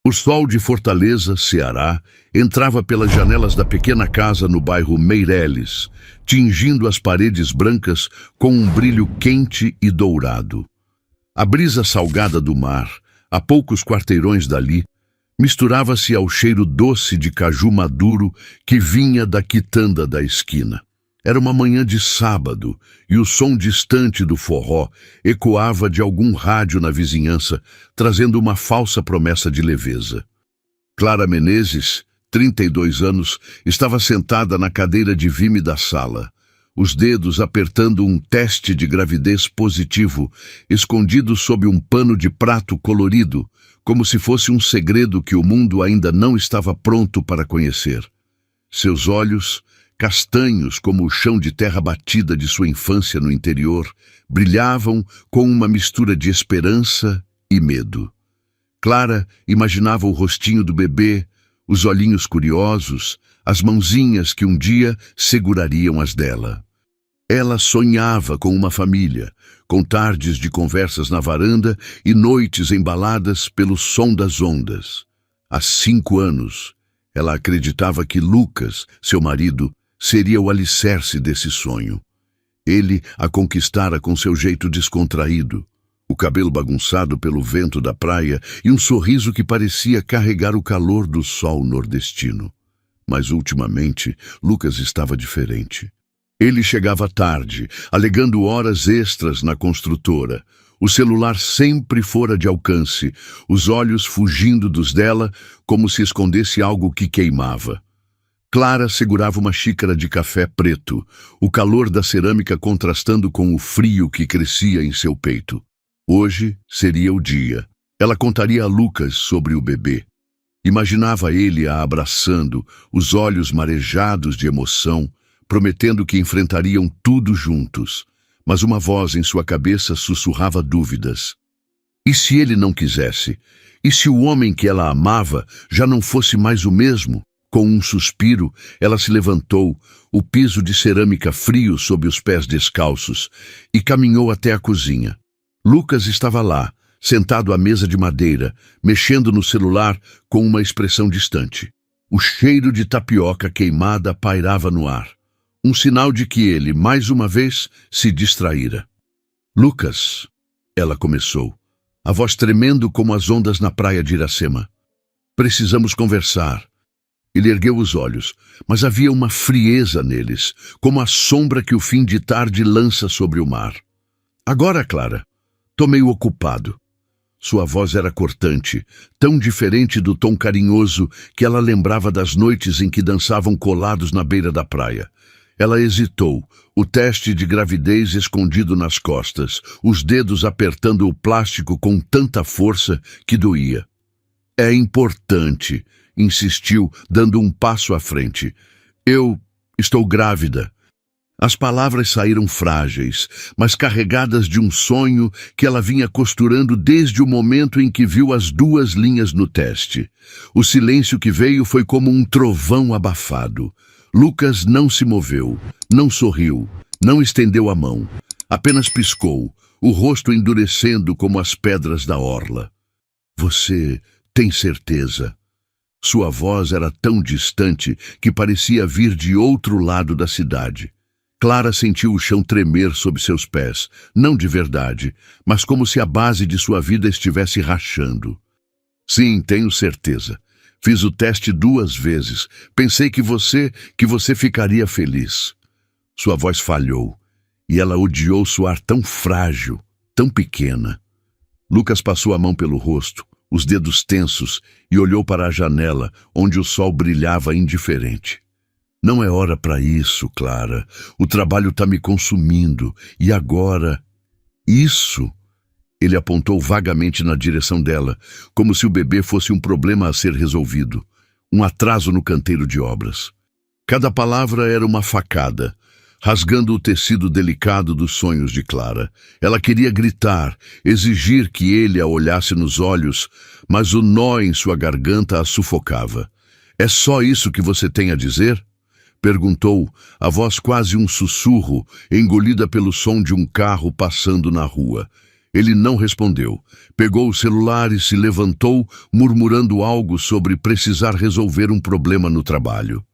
O sol de Fortaleza, Ceará, entrava pelas janelas da pequena casa no bairro Meireles, tingindo as paredes brancas com um brilho quente e dourado. A brisa salgada do mar, a poucos quarteirões dali, misturava-se ao cheiro doce de caju maduro que vinha da quitanda da esquina. Era uma manhã de sábado e o som distante do forró ecoava de algum rádio na vizinhança, trazendo uma falsa promessa de leveza. Clara Menezes, 32 anos, estava sentada na cadeira de vime da sala, os dedos apertando um teste de gravidez positivo, escondido sob um pano de prato colorido, como se fosse um segredo que o mundo ainda não estava pronto para conhecer. Seus olhos, castanhos como o chão de terra batida de sua infância no interior, brilhavam com uma mistura de esperança e medo. Clara imaginava o rostinho do bebê, os olhinhos curiosos, as mãozinhas que um dia segurariam as dela. Ela sonhava com uma família, com tardes de conversas na varanda e noites embaladas pelo som das ondas. Há 5 anos, ela acreditava que Lucas, seu marido, seria o alicerce desse sonho. Ele a conquistara com seu jeito descontraído, o cabelo bagunçado pelo vento da praia e um sorriso que parecia carregar o calor do sol nordestino. Mas ultimamente, Lucas estava diferente. Ele chegava tarde, alegando horas extras na construtora. O celular sempre fora de alcance, os olhos fugindo dos dela como se escondesse algo que queimava. Clara segurava uma xícara de café preto, o calor da cerâmica contrastando com o frio que crescia em seu peito. Hoje seria o dia. Ela contaria a Lucas sobre o bebê. Imaginava ele a abraçando, os olhos marejados de emoção, prometendo que enfrentariam tudo juntos. Mas uma voz em sua cabeça sussurrava dúvidas. E se ele não quisesse? E se o homem que ela amava já não fosse mais o mesmo? Com um suspiro, ela se levantou, o piso de cerâmica frio sob os pés descalços, e caminhou até a cozinha. Lucas estava lá, sentado à mesa de madeira, mexendo no celular com uma expressão distante. O cheiro de tapioca queimada pairava no ar. Um sinal de que ele, mais uma vez, se distraíra. Lucas, ela começou, a voz tremendo como as ondas na praia de Iracema. Precisamos conversar. Ele ergueu os olhos, mas havia uma frieza neles, como a sombra que o fim de tarde lança sobre o mar. Agora, Clara, tô meio ocupado. Sua voz era cortante, tão diferente do tom carinhoso que ela lembrava das noites em que dançavam colados na beira da praia. Ela hesitou, o teste de gravidez escondido nas costas, os dedos apertando o plástico com tanta força que doía. É importante, insistiu, dando um passo à frente. Eu estou grávida. As palavras saíram frágeis, mas carregadas de um sonho que ela vinha costurando desde o momento em que viu as 2 linhas no teste. O silêncio que veio foi como um trovão abafado. Lucas não se moveu, não sorriu, não estendeu a mão. Apenas piscou, o rosto endurecendo como as pedras da orla. Você tem certeza? Sua voz era tão distante que parecia vir de outro lado da cidade. Clara sentiu o chão tremer sob seus pés, não de verdade, mas como se a base de sua vida estivesse rachando. Sim, tenho certeza. Fiz o teste 2 vezes. Pensei que você ficaria feliz. Sua voz falhou, e ela odiou soar tão frágil, tão pequena. Lucas passou a mão pelo rosto, os dedos tensos, e olhou para a janela, onde o sol brilhava indiferente. Não é hora para isso, Clara. O trabalho está me consumindo. E agora? Isso? Ele apontou vagamente na direção dela, como se o bebê fosse um problema a ser resolvido, um atraso no canteiro de obras. Cada palavra era uma facada, rasgando o tecido delicado dos sonhos de Clara. Ela queria gritar, exigir que ele a olhasse nos olhos, mas o nó em sua garganta a sufocava. É só isso que você tem a dizer? Perguntou, a voz quase um sussurro, engolida pelo som de um carro passando na rua. Ele não respondeu. Pegou o celular e se levantou, murmurando algo sobre precisar resolver um problema no trabalho.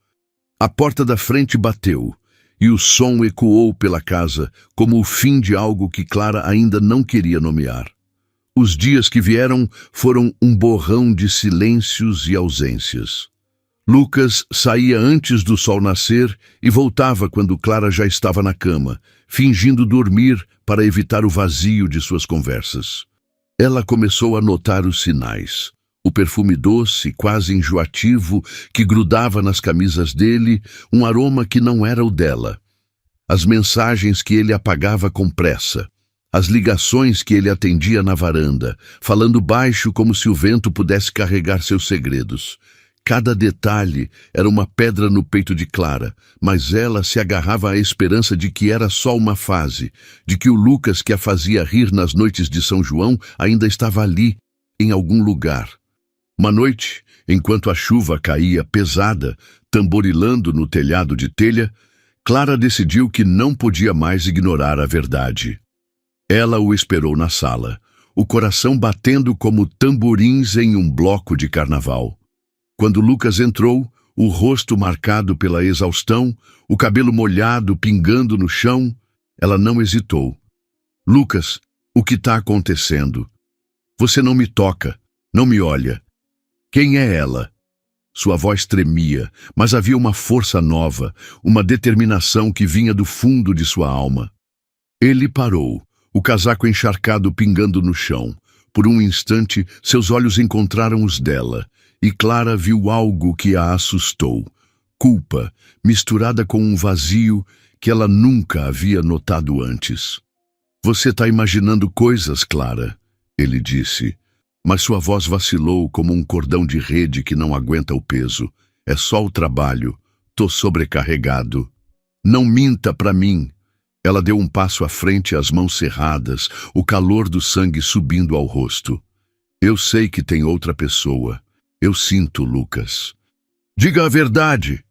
A porta da frente bateu, e o som ecoou pela casa, como o fim de algo que Clara ainda não queria nomear. Os dias que vieram foram um borrão de silêncios e ausências. Lucas saía antes do sol nascer e voltava quando Clara já estava na cama, fingindo dormir para evitar o vazio de suas conversas. Ela começou a notar os sinais. O perfume doce, quase enjoativo, que grudava nas camisas dele, um aroma que não era o dela. As mensagens que ele apagava com pressa. As ligações que ele atendia na varanda, falando baixo como se o vento pudesse carregar seus segredos. Cada detalhe era uma pedra no peito de Clara, mas ela se agarrava à esperança de que era só uma fase, de que o Lucas que a fazia rir nas noites de São João ainda estava ali, em algum lugar. Uma noite, enquanto a chuva caía pesada, tamborilando no telhado de telha, Clara decidiu que não podia mais ignorar a verdade. Ela o esperou na sala, o coração batendo como tamborins em um bloco de carnaval. Quando Lucas entrou, o rosto marcado pela exaustão, o cabelo molhado pingando no chão, ela não hesitou. Lucas, o que está acontecendo? Você não me toca, não me olha. Quem é ela? Sua voz tremia, mas havia uma força nova, uma determinação que vinha do fundo de sua alma. Ele parou, o casaco encharcado pingando no chão. Por um instante, seus olhos encontraram os dela, e Clara viu algo que a assustou. Culpa, misturada com um vazio que ela nunca havia notado antes. Você está imaginando coisas, Clara, ele disse, mas sua voz vacilou como um cordão de rede que não aguenta o peso. É só o trabalho. Tô sobrecarregado. Não minta para mim. Ela deu um passo à frente, as mãos cerradas, o calor do sangue subindo ao rosto. Eu sei que tem outra pessoa. Eu sinto, Lucas. Diga a verdade.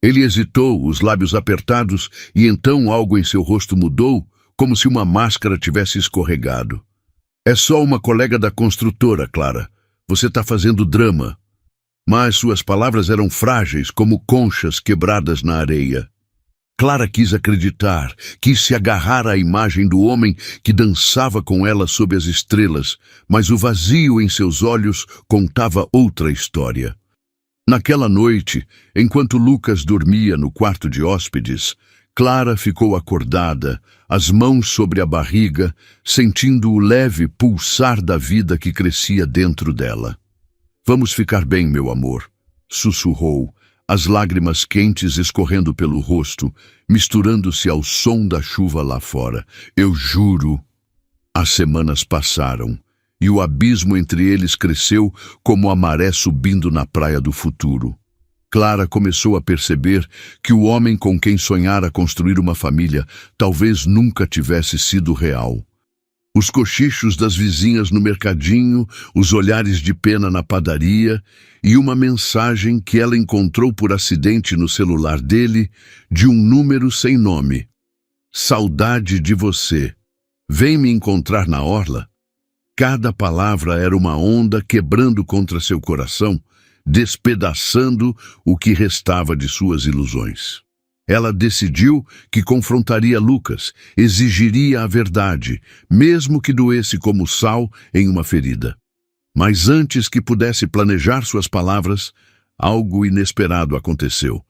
Ele hesitou, os lábios apertados, e então algo em seu rosto mudou, como se uma máscara tivesse escorregado. É só uma colega da construtora, Clara. Você está fazendo drama. Mas suas palavras eram frágeis, como conchas quebradas na areia. Clara quis acreditar, quis se agarrar à imagem do homem que dançava com ela sob as estrelas, mas o vazio em seus olhos contava outra história. Naquela noite, enquanto Lucas dormia no quarto de hóspedes, Clara ficou acordada, as mãos sobre a barriga, sentindo o leve pulsar da vida que crescia dentro dela. Vamos ficar bem, meu amor, sussurrou, as lágrimas quentes escorrendo pelo rosto, misturando-se ao som da chuva lá fora. Eu juro. As semanas passaram, e o abismo entre eles cresceu como a maré subindo na praia do futuro. Clara começou a perceber que o homem com quem sonhara construir uma família talvez nunca tivesse sido real. Os cochichos das vizinhas no mercadinho, os olhares de pena na padaria e uma mensagem que ela encontrou por acidente no celular dele de um número sem nome. Saudade de você. Vem me encontrar na orla? Cada palavra era uma onda quebrando contra seu coração, despedaçando o que restava de suas ilusões. Ela decidiu que confrontaria Lucas, exigiria a verdade, mesmo que doesse como sal em uma ferida. Mas antes que pudesse planejar suas palavras, algo inesperado aconteceu.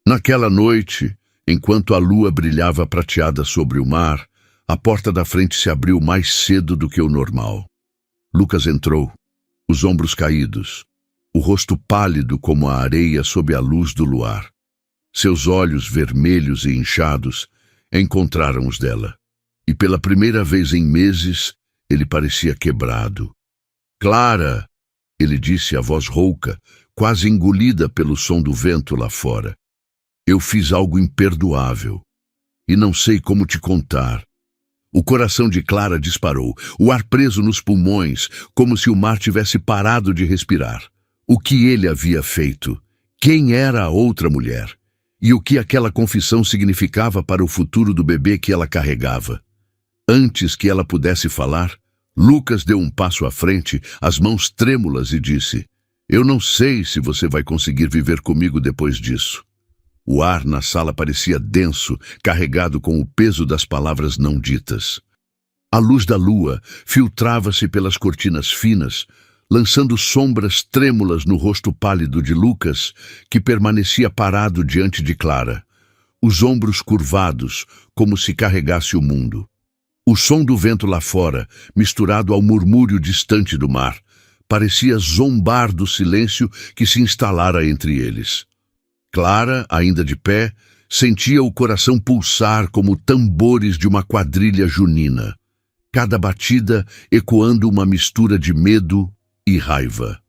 Naquela noite, enquanto a lua brilhava prateada sobre o mar, a porta da frente se abriu mais cedo do que o normal. Lucas entrou, os ombros caídos, o rosto pálido como a areia sob a luz do luar. Seus olhos vermelhos e inchados encontraram os dela. E pela primeira vez em meses, ele parecia quebrado. Clara, ele disse a voz rouca, quase engolida pelo som do vento lá fora. Eu fiz algo imperdoável. E não sei como te contar. O coração de Clara disparou, o ar preso nos pulmões, como se o mar tivesse parado de respirar. O que ele havia feito? Quem era a outra mulher? E o que aquela confissão significava para o futuro do bebê que ela carregava? Antes que ela pudesse falar, Lucas deu um passo à frente, as mãos trêmulas, e disse: Eu não sei se você vai conseguir viver comigo depois disso. O ar na sala parecia denso, carregado com o peso das palavras não ditas. A luz da lua filtrava-se pelas cortinas finas, lançando sombras trêmulas no rosto pálido de Lucas, que permanecia parado diante de Clara, os ombros curvados, como se carregasse o mundo. O som do vento lá fora, misturado ao murmúrio distante do mar, parecia zombar do silêncio que se instalara entre eles. Clara, ainda de pé, sentia o coração pulsar como tambores de uma quadrilha junina, cada batida ecoando uma mistura de medo e raiva.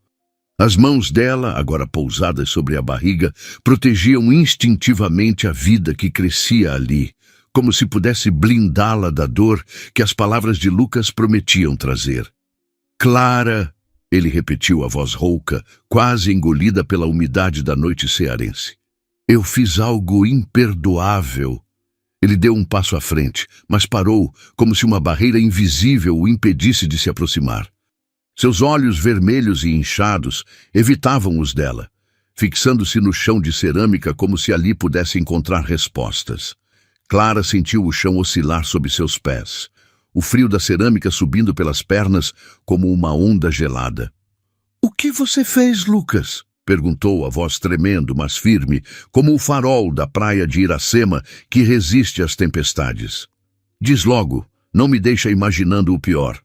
As mãos dela, agora pousadas sobre a barriga, protegiam instintivamente a vida que crescia ali, como se pudesse blindá-la da dor que as palavras de Lucas prometiam trazer. Clara, ele repetiu a voz rouca, quase engolida pela umidade da noite cearense. Eu fiz algo imperdoável. Ele deu um passo à frente, mas parou, como se uma barreira invisível o impedisse de se aproximar. Seus olhos vermelhos e inchados evitavam os dela, fixando-se no chão de cerâmica como se ali pudesse encontrar respostas. Clara sentiu o chão oscilar sob seus pés, o frio da cerâmica subindo pelas pernas como uma onda gelada. "O que você fez, Lucas?" perguntou a voz tremendo, mas firme, como o farol da praia de Iracema que resiste às tempestades. "Diz logo, não me deixa imaginando o pior."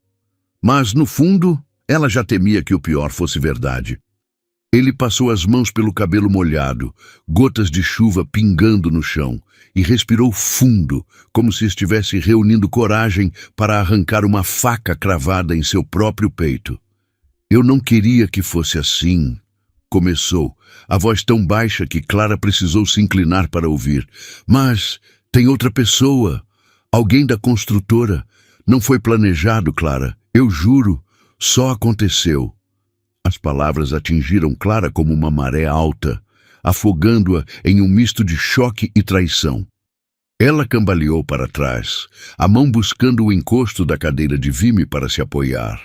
Mas, no fundo, ela já temia que o pior fosse verdade. Ele passou as mãos pelo cabelo molhado, gotas de chuva pingando no chão, e respirou fundo, como se estivesse reunindo coragem para arrancar uma faca cravada em seu próprio peito. "Eu não queria que fosse assim", começou, a voz tão baixa que Clara precisou se inclinar para ouvir. "Mas tem outra pessoa, alguém da construtora. Não foi planejado, Clara, eu juro, só aconteceu." As palavras atingiram Clara como uma maré alta, afogando-a em um misto de choque e traição. Ela cambaleou para trás, a mão buscando o encosto da cadeira de vime para se apoiar.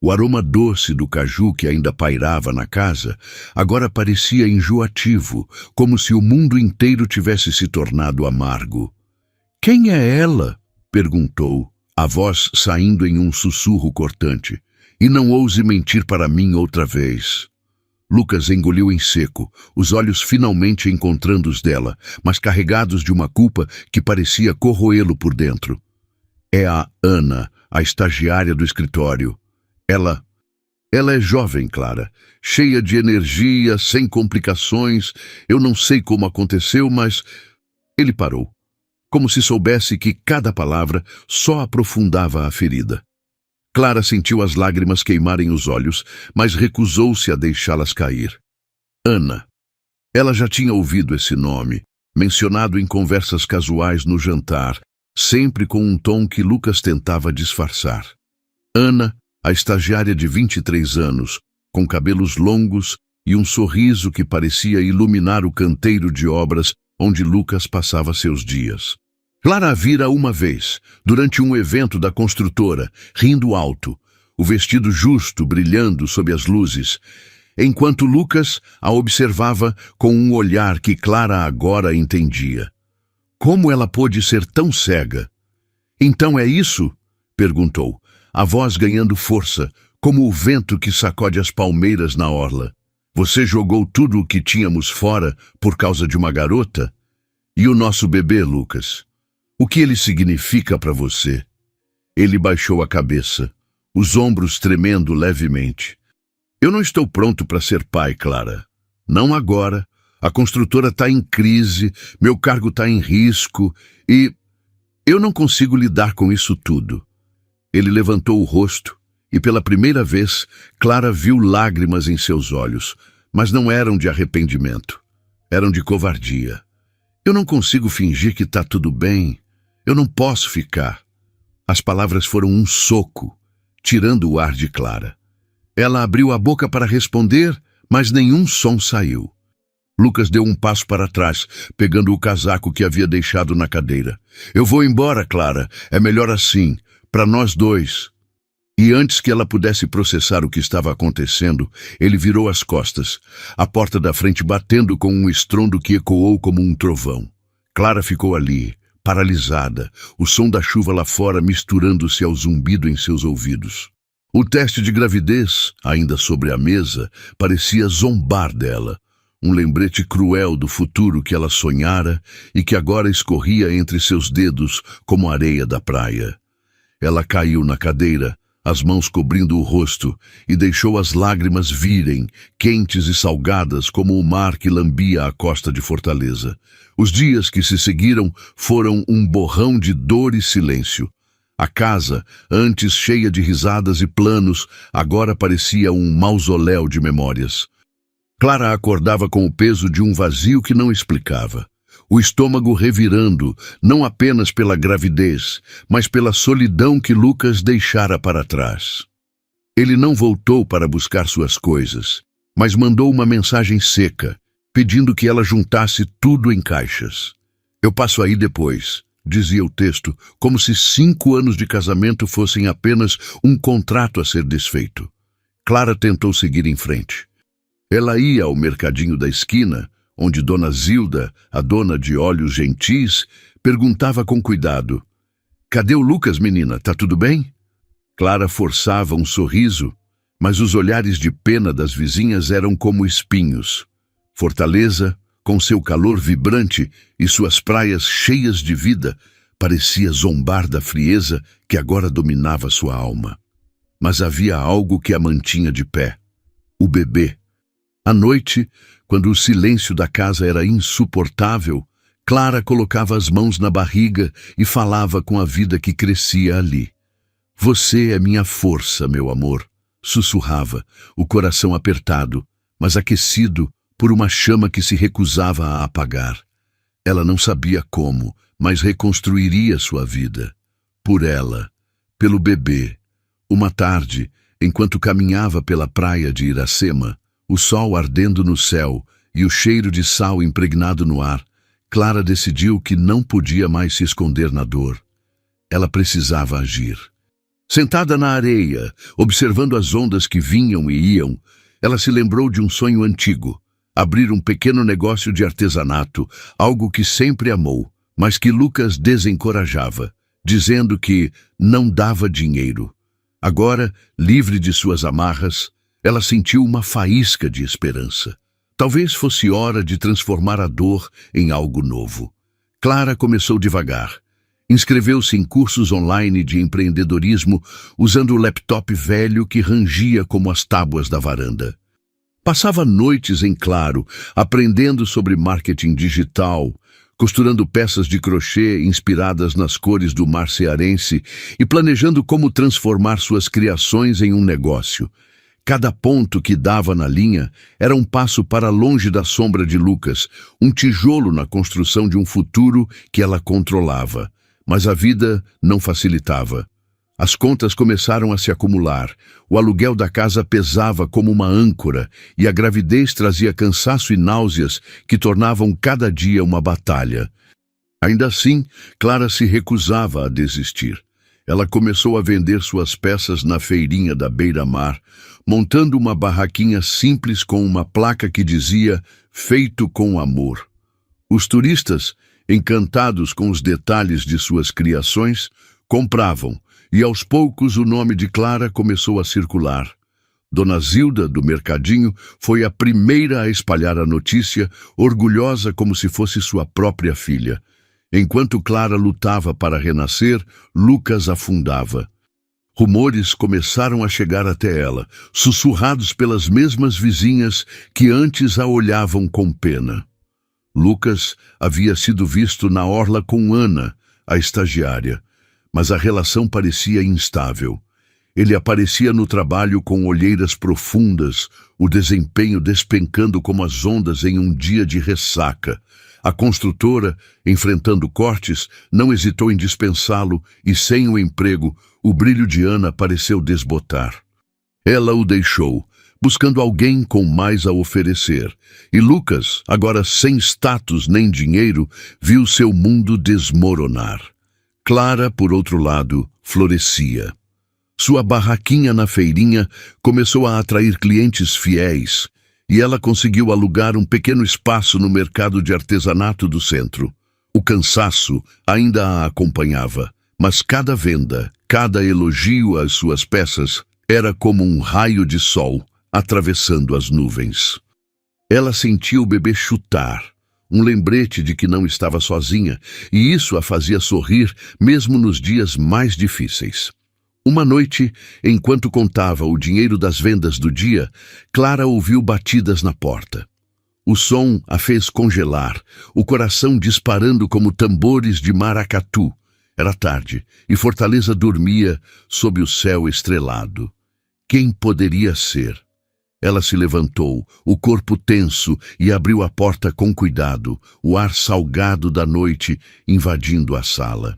O aroma doce do caju que ainda pairava na casa agora parecia enjoativo, como se o mundo inteiro tivesse se tornado amargo. "Quem é ela?" perguntou, a voz saindo em um sussurro cortante. "E não ouse mentir para mim outra vez." Lucas engoliu em seco, os olhos finalmente encontrando os dela, mas carregados de uma culpa que parecia corroê-lo por dentro. "É a Ana, a estagiária do escritório. Ela é jovem, Clara, cheia de energia, sem complicações. Eu não sei como aconteceu, mas..." Ele parou, como se soubesse que cada palavra só aprofundava a ferida. Clara sentiu as lágrimas queimarem os olhos, mas recusou-se a deixá-las cair. Ana. Ela já tinha ouvido esse nome, mencionado em conversas casuais no jantar, sempre com um tom que Lucas tentava disfarçar. Ana, a estagiária de 23 anos, com cabelos longos e um sorriso que parecia iluminar o canteiro de obras onde Lucas passava seus dias. Clara a vira uma vez, durante um evento da construtora, rindo alto, o vestido justo brilhando sob as luzes, enquanto Lucas a observava com um olhar que Clara agora entendia. Como ela pôde ser tão cega? "Então é isso?" perguntou, a voz ganhando força, como o vento que sacode as palmeiras na orla. "Você jogou tudo o que tínhamos fora por causa de uma garota? E o nosso bebê, Lucas? O que ele significa para você?" Ele baixou a cabeça, os ombros tremendo levemente. "Eu não estou pronto para ser pai, Clara. Não agora. A construtora está em crise, meu cargo está em risco e eu não consigo lidar com isso tudo." Ele levantou o rosto e, pela primeira vez, Clara viu lágrimas em seus olhos, mas não eram de arrependimento. Eram de covardia. "Eu não consigo fingir que está tudo bem. Eu não posso ficar." As palavras foram um soco, tirando o ar de Clara. Ela abriu a boca para responder, mas nenhum som saiu. Lucas deu um passo para trás, pegando o casaco que havia deixado na cadeira. "Eu vou embora, Clara. É melhor assim, para nós dois." E antes que ela pudesse processar o que estava acontecendo, ele virou as costas, a porta da frente batendo com um estrondo que ecoou como um trovão. Clara ficou ali, paralisada, o som da chuva lá fora misturando-se ao zumbido em seus ouvidos. O teste de gravidez, ainda sobre a mesa, parecia zombar dela. Um lembrete cruel do futuro que ela sonhara e que agora escorria entre seus dedos como areia da praia. Ela caiu na cadeira, as mãos cobrindo o rosto, e deixou as lágrimas virem, quentes e salgadas como o mar que lambia a costa de Fortaleza. Os dias que se seguiram foram um borrão de dor e silêncio. A casa, antes cheia de risadas e planos, agora parecia um mausoléu de memórias. Clara acordava com o peso de um vazio que não explicava. O estômago revirando, não apenas pela gravidez, mas pela solidão que Lucas deixara para trás. Ele não voltou para buscar suas coisas, mas mandou uma mensagem seca, pedindo que ela juntasse tudo em caixas. "Eu passo aí depois", dizia o texto, como se 5 anos de casamento fossem apenas um contrato a ser desfeito. Clara tentou seguir em frente. Ela ia ao mercadinho da esquina, onde Dona Zilda, a dona de Olhos Gentis, perguntava com cuidado: "Cadê o Lucas, menina? Tá tudo bem?" Clara forçava um sorriso, mas os olhares de pena das vizinhas eram como espinhos. Fortaleza, com seu calor vibrante e suas praias cheias de vida, parecia zombar da frieza que agora dominava sua alma. Mas havia algo que a mantinha de pé: o bebê. À noite, quando o silêncio da casa era insuportável, Clara colocava as mãos na barriga e falava com a vida que crescia ali. "Você é minha força, meu amor", sussurrava, o coração apertado, mas aquecido por uma chama que se recusava a apagar. Ela não sabia como, mas reconstruiria sua vida. Por ela, pelo bebê. Uma tarde, enquanto caminhava pela praia de Iracema, o sol ardendo no céu e o cheiro de sal impregnado no ar, Clara decidiu que não podia mais se esconder na dor. Ela precisava agir. Sentada na areia, observando as ondas que vinham e iam, ela se lembrou de um sonho antigo: abrir um pequeno negócio de artesanato, algo que sempre amou, mas que Lucas desencorajava, dizendo que não dava dinheiro. Agora, livre de suas amarras, ela sentiu uma faísca de esperança. Talvez fosse hora de transformar a dor em algo novo. Clara começou devagar. Inscreveu-se em cursos online de empreendedorismo usando o laptop velho que rangia como as tábuas da varanda. Passava noites em claro, aprendendo sobre marketing digital, costurando peças de crochê inspiradas nas cores do mar cearense e planejando como transformar suas criações em um negócio. Cada ponto que dava na linha era um passo para longe da sombra de Lucas, um tijolo na construção de um futuro que ela controlava. Mas a vida não facilitava. As contas começaram a se acumular, o aluguel da casa pesava como uma âncora e a gravidez trazia cansaço e náuseas que tornavam cada dia uma batalha. Ainda assim, Clara se recusava a desistir. Ela começou a vender suas peças na feirinha da beira-mar, montando uma barraquinha simples com uma placa que dizia "Feito com amor". Os turistas, encantados com os detalhes de suas criações, compravam, e aos poucos o nome de Clara começou a circular. Dona Zilda, do mercadinho, foi a primeira a espalhar a notícia, orgulhosa como se fosse sua própria filha. Enquanto Clara lutava para renascer, Lucas afundava. Rumores começaram a chegar até ela, sussurrados pelas mesmas vizinhas que antes a olhavam com pena. Lucas havia sido visto na orla com Ana, a estagiária, mas a relação parecia instável. Ele aparecia no trabalho com olheiras profundas, o desempenho despencando como as ondas em um dia de ressaca. A construtora, enfrentando cortes, não hesitou em dispensá-lo e, sem o emprego, o brilho de Ana pareceu desbotar. Ela o deixou, buscando alguém com mais a oferecer. E Lucas, agora sem status nem dinheiro, viu seu mundo desmoronar. Clara, por outro lado, florescia. Sua barraquinha na feirinha começou a atrair clientes fiéis e ela conseguiu alugar um pequeno espaço no mercado de artesanato do centro. O cansaço ainda a acompanhava, mas cada venda, cada elogio às suas peças era como um raio de sol atravessando as nuvens. Ela sentia o bebê chutar, um lembrete de que não estava sozinha, e isso a fazia sorrir mesmo nos dias mais difíceis. Uma noite, enquanto contava o dinheiro das vendas do dia, Clara ouviu batidas na porta. O som a fez congelar, o coração disparando como tambores de maracatu. Era tarde, e Fortaleza dormia sob o céu estrelado. Quem poderia ser? Ela se levantou, o corpo tenso, e abriu a porta com cuidado, o ar salgado da noite invadindo a sala.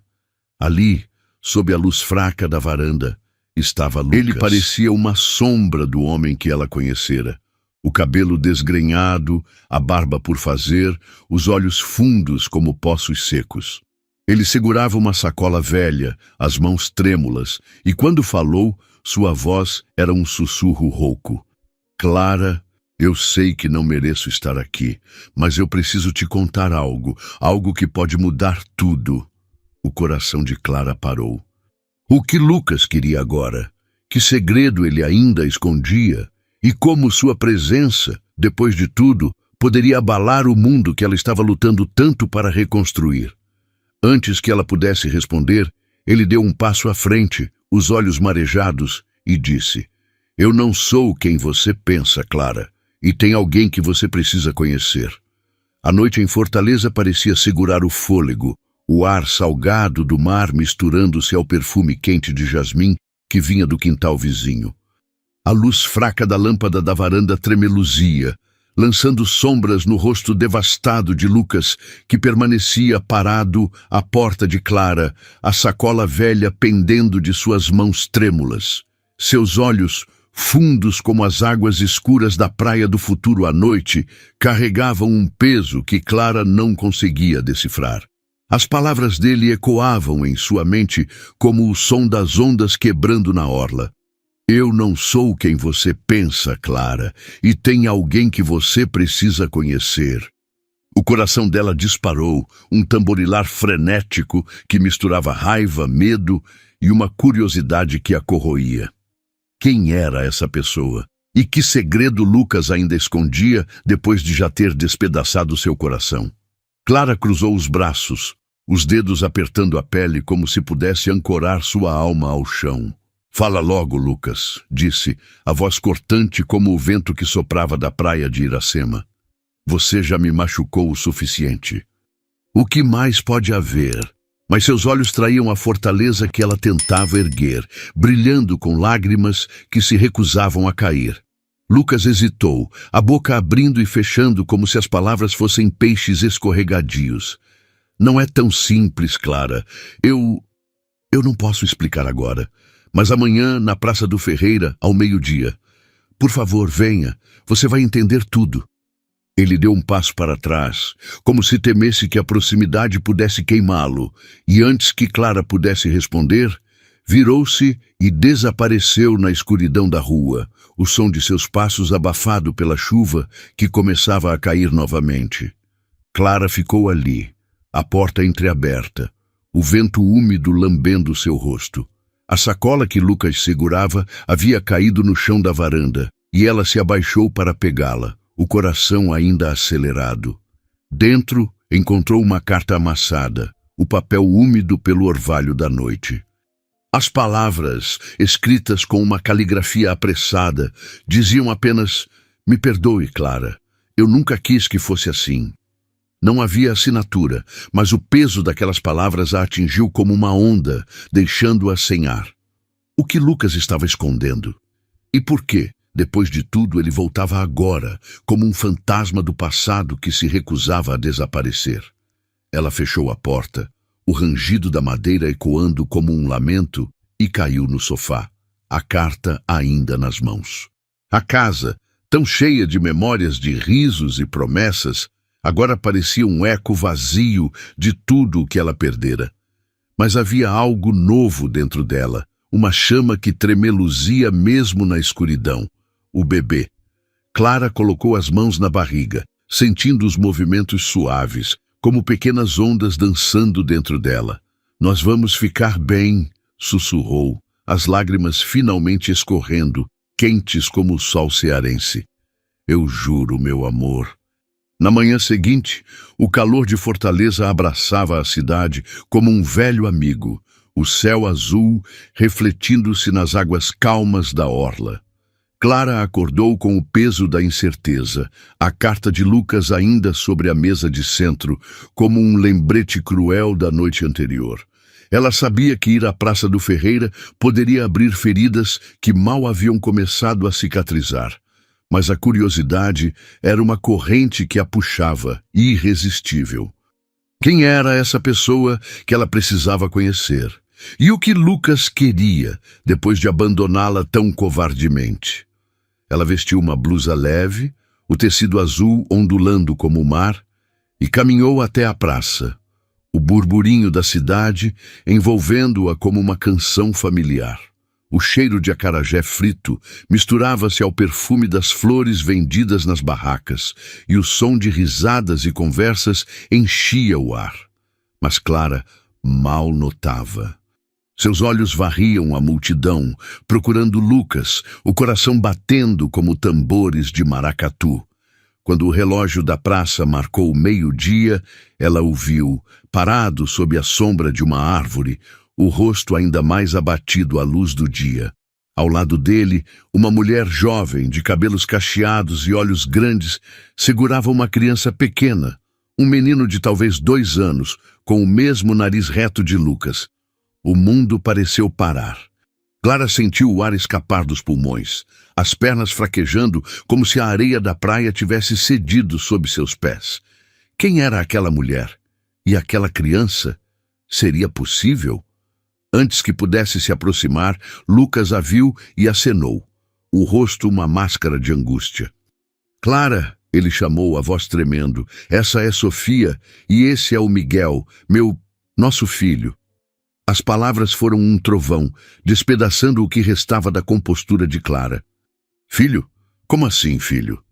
Ali, sob a luz fraca da varanda, estava Lucas. Ele parecia uma sombra do homem que ela conhecera. O cabelo desgrenhado, a barba por fazer, os olhos fundos como poços secos. Ele segurava uma sacola velha, as mãos trêmulas, e quando falou, sua voz era um sussurro rouco. Clara, eu sei que não mereço estar aqui, mas eu preciso te contar algo, algo que pode mudar tudo. O coração de Clara parou. O que Lucas queria agora? Que segredo ele ainda escondia? E como sua presença, depois de tudo, poderia abalar o mundo que ela estava lutando tanto para reconstruir? Antes que ela pudesse responder, ele deu um passo à frente, os olhos marejados, e disse: Eu não sou quem você pensa, Clara, e tem alguém que você precisa conhecer. A noite em Fortaleza parecia segurar o fôlego, o ar salgado do mar misturando-se ao perfume quente de jasmim que vinha do quintal vizinho. A luz fraca da lâmpada da varanda tremeluzia, lançando sombras no rosto devastado de Lucas, que permanecia parado à porta de Clara, a sacola velha pendendo de suas mãos trêmulas. Seus olhos, fundos como as águas escuras da praia do futuro à noite, carregavam um peso que Clara não conseguia decifrar. As palavras dele ecoavam em sua mente como o som das ondas quebrando na orla. Eu não sou quem você pensa, Clara, e tem alguém que você precisa conhecer. O coração dela disparou, um tamborilar frenético que misturava raiva, medo e uma curiosidade que a corroía. Quem era essa pessoa? E que segredo Lucas ainda escondia depois de já ter despedaçado seu coração? Clara cruzou os braços, os dedos apertando a pele como se pudesse ancorar sua alma ao chão. Fala logo, Lucas, disse, a voz cortante como o vento que soprava da praia de Iracema. Você já me machucou o suficiente. O que mais pode haver? Mas seus olhos traíam a fortaleza que ela tentava erguer, brilhando com lágrimas que se recusavam a cair. Lucas hesitou, a boca abrindo e fechando como se as palavras fossem peixes escorregadios. Não é tão simples, Clara. Eu não posso explicar agora. Mas amanhã, na Praça do Ferreira, ao meio-dia. Por favor, venha. Você vai entender tudo. Ele deu um passo para trás, como se temesse que a proximidade pudesse queimá-lo, e antes que Clara pudesse responder, virou-se e desapareceu na escuridão da rua, o som de seus passos abafado pela chuva que começava a cair novamente. Clara ficou ali, a porta entreaberta, o vento úmido lambendo seu rosto. A sacola que Lucas segurava havia caído no chão da varanda, e ela se abaixou para pegá-la, o coração ainda acelerado. Dentro, encontrou uma carta amassada, o papel úmido pelo orvalho da noite. As palavras, escritas com uma caligrafia apressada, diziam apenas: Me perdoe, Clara, eu nunca quis que fosse assim. Não havia assinatura, mas o peso daquelas palavras a atingiu como uma onda, deixando-a sem ar. O que Lucas estava escondendo? E por que, depois de tudo, ele voltava agora, como um fantasma do passado que se recusava a desaparecer? Ela fechou a porta, o rangido da madeira ecoando como um lamento, e caiu no sofá, a carta ainda nas mãos. A casa, tão cheia de memórias de risos e promessas, agora parecia um eco vazio de tudo o que ela perdera. Mas havia algo novo dentro dela, uma chama que tremeluzia mesmo na escuridão. O bebê. Clara colocou as mãos na barriga, sentindo os movimentos suaves, como pequenas ondas dançando dentro dela. Nós vamos ficar bem, sussurrou, as lágrimas finalmente escorrendo, quentes como o sol cearense. Eu juro, meu amor. Na manhã seguinte, o calor de Fortaleza abraçava a cidade como um velho amigo, o céu azul refletindo-se nas águas calmas da orla. Clara acordou com o peso da incerteza, a carta de Lucas ainda sobre a mesa de centro, como um lembrete cruel da noite anterior. Ela sabia que ir à Praça do Ferreira poderia abrir feridas que mal haviam começado a cicatrizar. Mas a curiosidade era uma corrente que a puxava, irresistível. Quem era essa pessoa que ela precisava conhecer? E o que Lucas queria, depois de abandoná-la tão covardemente? Ela vestiu uma blusa leve, o tecido azul ondulando como o mar, e caminhou até a praça. O burburinho da cidade envolvendo-a como uma canção familiar. O cheiro de acarajé frito misturava-se ao perfume das flores vendidas nas barracas, e o som de risadas e conversas enchia o ar. Mas Clara mal notava. Seus olhos varriam a multidão, procurando Lucas, o coração batendo como tambores de maracatu. Quando o relógio da praça marcou o meio-dia, ela o viu, parado sob a sombra de uma árvore, o rosto ainda mais abatido à luz do dia. Ao lado dele, uma mulher jovem, de cabelos cacheados e olhos grandes, segurava uma criança pequena, um menino de talvez 2 anos, com o mesmo nariz reto de Lucas. O mundo pareceu parar. Clara sentiu o ar escapar dos pulmões, as pernas fraquejando como se a areia da praia tivesse cedido sob seus pés. Quem era aquela mulher? E aquela criança? Seria possível? Antes que pudesse se aproximar, Lucas a viu e acenou, o rosto uma máscara de angústia. Clara, ele chamou, a voz tremendo, essa é Sofia e esse é o Miguel, nosso filho. As palavras foram um trovão, despedaçando o que restava da compostura de Clara. Filho? Como assim, filho?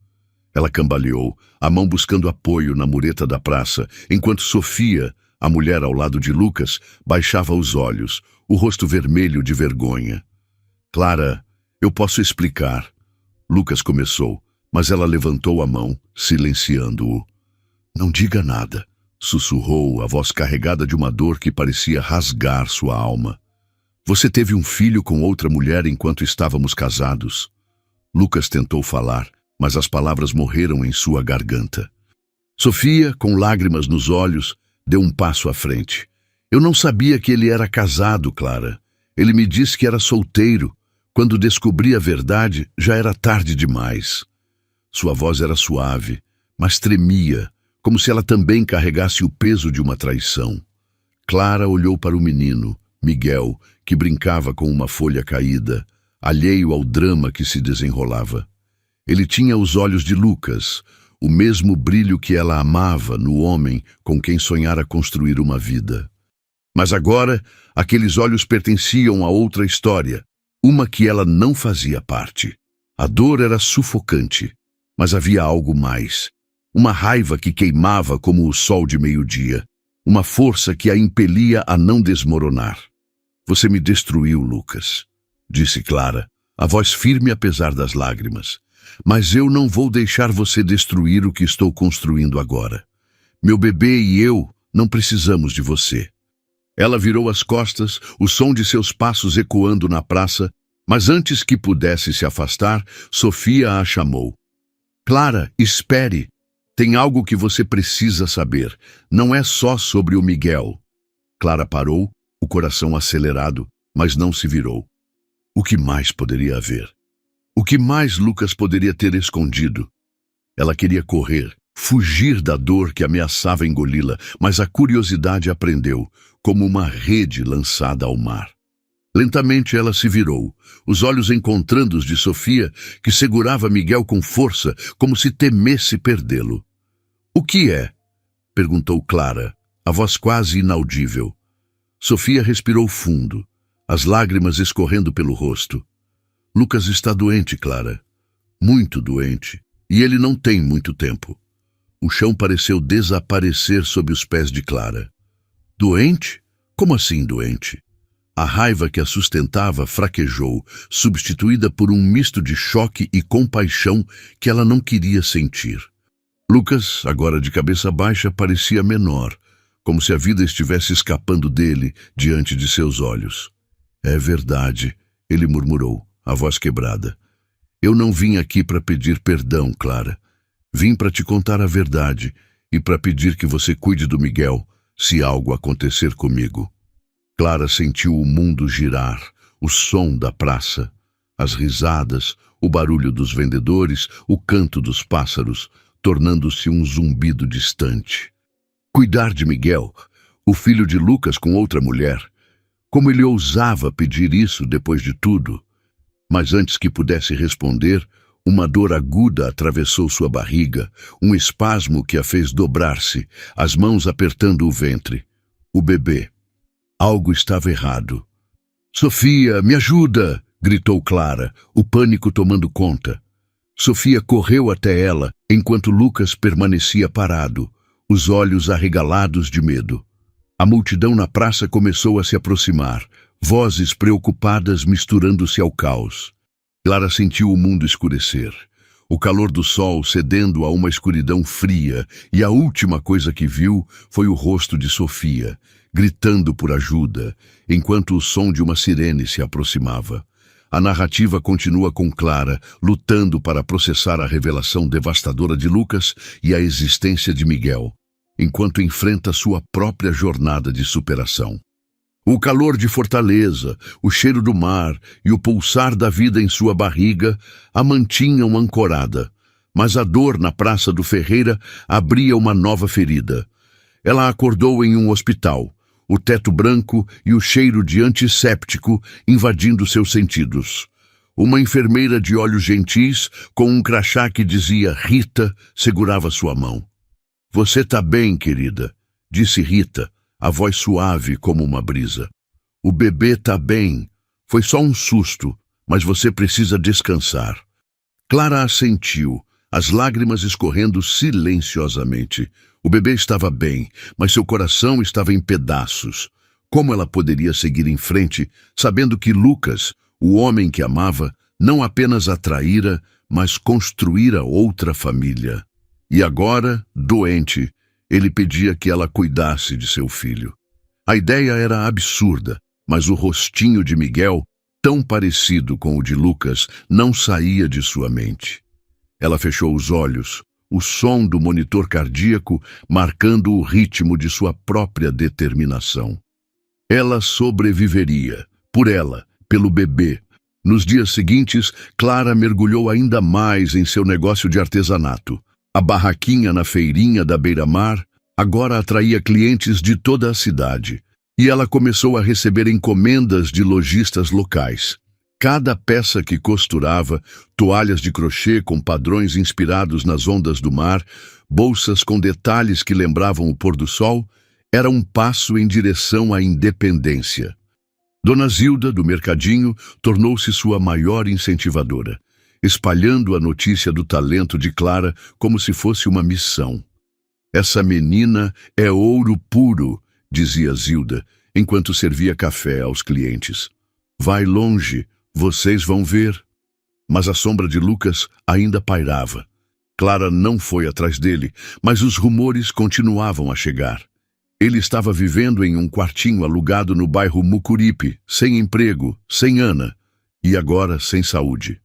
Ela cambaleou, a mão buscando apoio na mureta da praça, enquanto Sofia, a mulher ao lado de Lucas, baixava os olhos, o rosto vermelho de vergonha. Clara, eu posso explicar. Lucas começou, mas ela levantou a mão, silenciando-o. Não diga nada, sussurrou, a voz carregada de uma dor que parecia rasgar sua alma. Você teve um filho com outra mulher enquanto estávamos casados. Lucas tentou falar, mas as palavras morreram em sua garganta. Sofia, com lágrimas nos olhos, deu um passo à frente. Eu não sabia que ele era casado, Clara. Ele me disse que era solteiro. Quando descobri a verdade, já era tarde demais. Sua voz era suave, mas tremia, como se ela também carregasse o peso de uma traição. Clara olhou para o menino, Miguel, que brincava com uma folha caída, alheio ao drama que se desenrolava. Ele tinha os olhos de Lucas, o mesmo brilho que ela amava no homem com quem sonhara construir uma vida. Mas agora, aqueles olhos pertenciam a outra história, uma que ela não fazia parte. A dor era sufocante, mas havia algo mais. Uma raiva que queimava como o sol de meio-dia, uma força que a impelia a não desmoronar. Você me destruiu, Lucas, disse Clara, a voz firme apesar das lágrimas. Mas eu não vou deixar você destruir o que estou construindo agora. Meu bebê e eu não precisamos de você. Ela virou as costas, o som de seus passos ecoando na praça, mas antes que pudesse se afastar, Sofia a chamou. Clara, espere. Tem algo que você precisa saber. Não é só sobre o Miguel. Clara parou, o coração acelerado, mas não se virou. O que mais poderia haver? O que mais Lucas poderia ter escondido? Ela queria correr, fugir da dor que ameaçava engoli-la, mas a curiosidade a prendeu, como uma rede lançada ao mar. Lentamente ela se virou, os olhos encontrando os de Sofia, que segurava Miguel com força, como se temesse perdê-lo. O que é? Perguntou Clara, a voz quase inaudível. Sofia respirou fundo. as lágrimas escorrendo pelo rosto. Lucas está doente, Clara. Muito doente. E ele não tem muito tempo. O chão pareceu desaparecer sob os pés de Clara. Doente? Como assim doente? A raiva que a sustentava fraquejou, substituída por um misto de choque e compaixão que ela não queria sentir. Lucas, agora de cabeça baixa, parecia menor, como se a vida estivesse escapando dele diante de seus olhos. É verdade, ele murmurou, a voz quebrada. Eu não vim aqui para pedir perdão, Clara. Vim para te contar a verdade e para pedir que você cuide do Miguel, se algo acontecer comigo. Clara sentiu o mundo girar, o som da praça, as risadas, o barulho dos vendedores, o canto dos pássaros, tornando-se um zumbido distante. Cuidar de Miguel, o filho de Lucas com outra mulher. Como ele ousava pedir isso depois de tudo? Mas antes que pudesse responder, uma dor aguda atravessou sua barriga, um espasmo que a fez dobrar-se, as mãos apertando o ventre. O bebê. Algo estava errado. «Sofia, me ajuda!» gritou Clara, o pânico tomando conta. Sofia correu até ela, enquanto Lucas permanecia parado, os olhos arregalados de medo. A multidão na praça começou a se aproximar, vozes preocupadas misturando-se ao caos. Clara sentiu o mundo escurecer, o calor do sol cedendo a uma escuridão fria, e a última coisa que viu foi o rosto de Sofia, gritando por ajuda, enquanto o som de uma sirene se aproximava. A narrativa continua com Clara, lutando para processar a revelação devastadora de Lucas e a existência de Miguel, enquanto enfrenta sua própria jornada de superação. O calor de Fortaleza, o cheiro do mar e o pulsar da vida em sua barriga a mantinham ancorada, mas a dor na Praça do Ferreira abria uma nova ferida. Ela acordou em um hospital, o teto branco e o cheiro de antisséptico invadindo seus sentidos. Uma enfermeira de olhos gentis, com um crachá que dizia Rita, segurava sua mão. «Você tá bem, querida», disse Rita, a voz suave como uma brisa. «O bebê tá bem. Foi só um susto, mas você precisa descansar». Clara assentiu, as lágrimas escorrendo silenciosamente. O bebê estava bem, mas seu coração estava em pedaços. Como ela poderia seguir em frente, sabendo que Lucas, o homem que amava, não apenas a traíra, mas construíra outra família? E agora, doente, ele pedia que ela cuidasse de seu filho. A ideia era absurda, mas o rostinho de Miguel, tão parecido com o de Lucas, não saía de sua mente. Ela fechou os olhos, o som do monitor cardíaco marcando o ritmo de sua própria determinação. Ela sobreviveria, por ela, pelo bebê. Nos dias seguintes, Clara mergulhou ainda mais em seu negócio de artesanato. A barraquinha na feirinha da beira-mar agora atraía clientes de toda a cidade, e ela começou a receber encomendas de lojistas locais. Cada peça que costurava, toalhas de crochê com padrões inspirados nas ondas do mar, bolsas com detalhes que lembravam o pôr do sol, era um passo em direção à independência. Dona Zilda, do mercadinho, tornou-se sua maior incentivadora, espalhando a notícia do talento de Clara como se fosse uma missão. «Essa menina é ouro puro», dizia Zilda, enquanto servia café aos clientes. «Vai longe, vocês vão ver». Mas a sombra de Lucas ainda pairava. Clara não foi atrás dele, mas os rumores continuavam a chegar. Ele estava vivendo em um quartinho alugado no bairro Mucuripe, sem emprego, sem Ana, e agora sem saúde.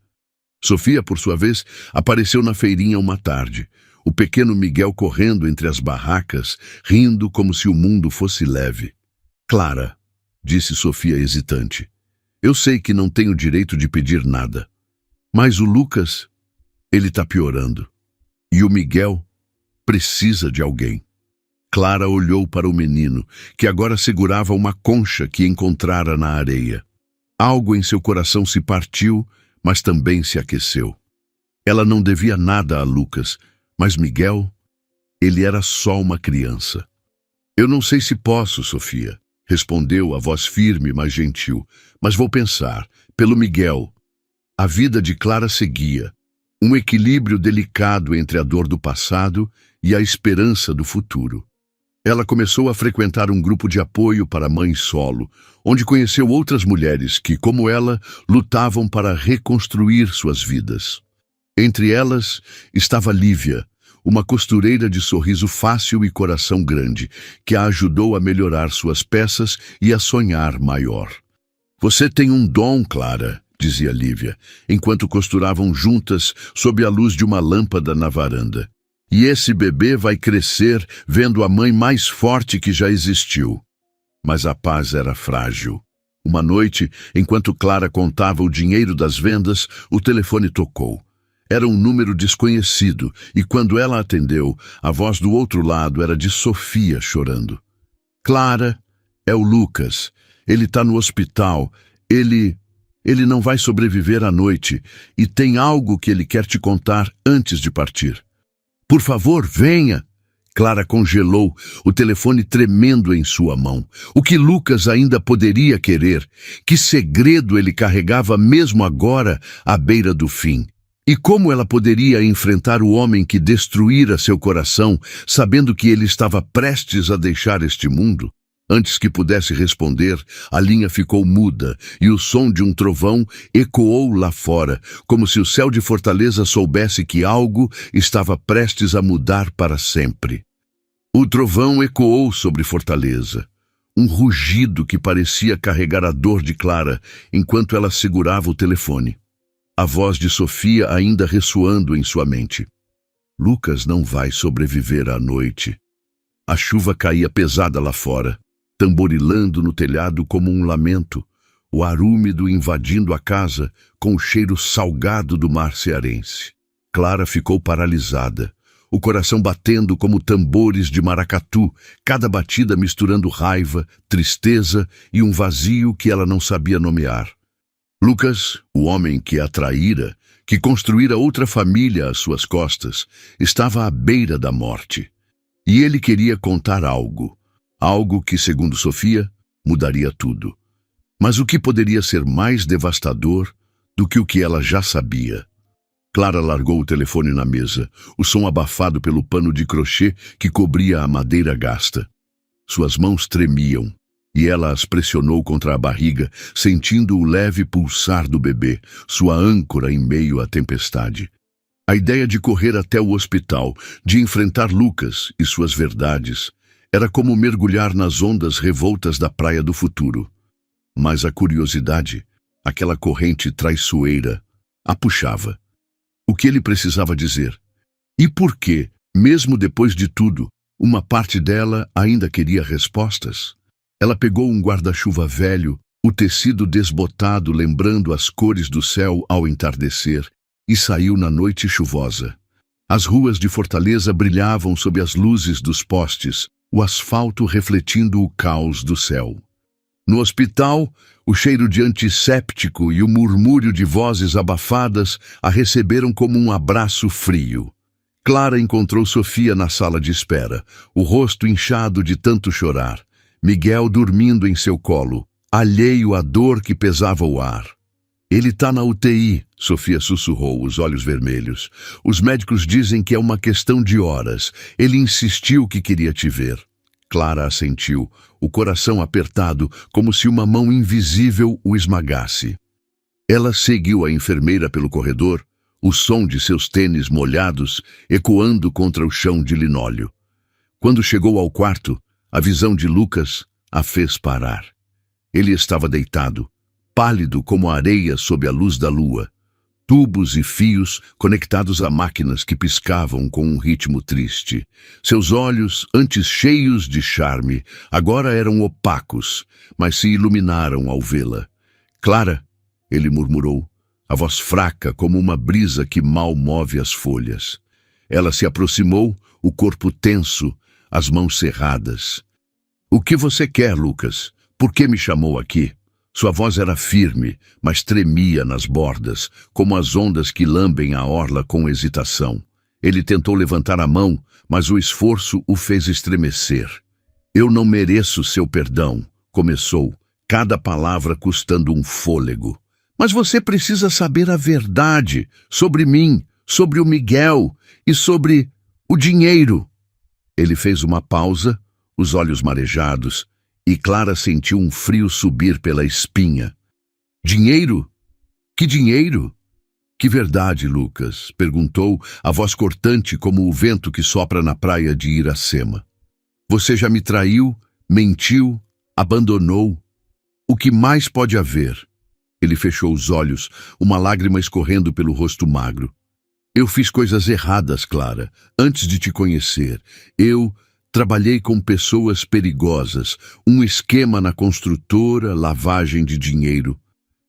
Sofia, por sua vez, apareceu na feirinha uma tarde, o pequeno Miguel correndo entre as barracas, rindo como se o mundo fosse leve. «Clara», disse Sofia hesitante, «eu sei que não tenho direito de pedir nada, mas o Lucas, ele está piorando, e o Miguel precisa de alguém». Clara olhou para o menino, que agora segurava uma concha que encontrara na areia. Algo em seu coração se partiu, mas também se aqueceu. Ela não devia nada a Lucas, mas Miguel, ele era só uma criança. «Eu não sei se posso, Sofia. respondeu a voz firme, mas gentil. Mas vou pensar. Pelo Miguel. A vida de Clara seguia. Um equilíbrio delicado entre a dor do passado e a esperança do futuro. Ela começou a frequentar um grupo de apoio para mães solo, onde conheceu outras mulheres que, como ela, lutavam para reconstruir suas vidas. Entre elas estava Lívia, uma costureira de sorriso fácil e coração grande, que a ajudou a melhorar suas peças e a sonhar maior. Você tem um dom, Clara, dizia Lívia, enquanto costuravam juntas sob a luz de uma lâmpada na varanda. E esse bebê vai crescer vendo a mãe mais forte que já existiu. Mas a paz era frágil. Uma noite, enquanto Clara contava o dinheiro das vendas, o telefone tocou. Era um número desconhecido, e quando ela atendeu, a voz do outro lado era de Sofia chorando. Clara, é o Lucas. Ele está no hospital. Ele não vai sobreviver à noite, e tem algo que ele quer te contar antes de partir. Por favor, venha. Clara congelou, o telefone tremendo em sua mão. O que Lucas ainda poderia querer? Que segredo ele carregava mesmo agora, à beira do fim? E como ela poderia enfrentar o homem que destruíra seu coração, sabendo que ele estava prestes a deixar este mundo? Antes que pudesse responder, a linha ficou muda e o som de um trovão ecoou lá fora, como se o céu de Fortaleza soubesse que algo estava prestes a mudar para sempre. O trovão ecoou sobre Fortaleza, um rugido que parecia carregar a dor de Clara enquanto ela segurava o telefone. A voz de Sofia ainda ressoando em sua mente. Lucas não vai sobreviver à noite. A chuva caía pesada lá fora, tamborilando no telhado como um lamento, o ar úmido invadindo a casa com o cheiro salgado do mar cearense. Clara ficou paralisada, o coração batendo como tambores de maracatu, cada batida misturando raiva, tristeza e um vazio que ela não sabia nomear. Lucas, o homem que a traíra, que construíra outra família às suas costas, estava à beira da morte. E ele queria contar algo. Algo que, segundo Sofia, mudaria tudo. Mas o que poderia ser mais devastador do que o que ela já sabia? Clara largou o telefone na mesa, o som abafado pelo pano de crochê que cobria a madeira gasta. Suas mãos tremiam, e ela as pressionou contra a barriga, sentindo o leve pulsar do bebê, sua âncora em meio à tempestade. A ideia de correr até o hospital, de enfrentar Lucas e suas verdades, era como mergulhar nas ondas revoltas da praia do futuro. Mas a curiosidade, aquela corrente traiçoeira, a puxava. O que ele precisava dizer? E por que, mesmo depois de tudo, uma parte dela ainda queria respostas? Ela pegou um guarda-chuva velho, o tecido desbotado lembrando as cores do céu ao entardecer, e saiu na noite chuvosa. As ruas de Fortaleza brilhavam sob as luzes dos postes, o asfalto refletindo o caos do céu. No hospital, o cheiro de antisséptico e o murmúrio de vozes abafadas a receberam como um abraço frio. Clara encontrou Sofia na sala de espera, o rosto inchado de tanto chorar. Miguel dormindo em seu colo, alheio à dor que pesava o ar. Ele está na UTI, Sofia sussurrou, os olhos vermelhos. Os médicos dizem que é uma questão de horas. Ele insistiu que queria te ver. Clara assentiu, o coração apertado, como se uma mão invisível o esmagasse. Ela seguiu a enfermeira pelo corredor, o som de seus tênis molhados ecoando contra o chão de linóleo. Quando chegou ao quarto, a visão de Lucas a fez parar. Ele estava deitado, pálido como a areia sob a luz da lua, tubos e fios conectados a máquinas que piscavam com um ritmo triste. Seus olhos, antes cheios de charme, agora eram opacos, mas se iluminaram ao vê-la. Clara, ele murmurou, a voz fraca como uma brisa que mal move as folhas. Ela se aproximou, o corpo tenso, as mãos cerradas. O que você quer, Lucas? Por que me chamou aqui? Sua voz era firme, mas tremia nas bordas, como as ondas que lambem a orla com hesitação. Ele tentou levantar a mão, mas o esforço o fez estremecer. Eu não mereço seu perdão, começou, cada palavra custando um fôlego. Mas você precisa saber a verdade sobre mim, sobre o Miguel e sobre o dinheiro. Ele fez uma pausa, os olhos marejados, e Clara sentiu um frio subir pela espinha. Dinheiro? Que dinheiro? Que verdade, Lucas? Perguntou, a voz cortante como o vento que sopra na praia de Iracema. Você já me traiu, mentiu, abandonou. O que mais pode haver? Ele fechou os olhos, uma lágrima escorrendo pelo rosto magro. Eu fiz coisas erradas, Clara, antes de te conhecer. Eu trabalhei com pessoas perigosas, um esquema na construtora, lavagem de dinheiro.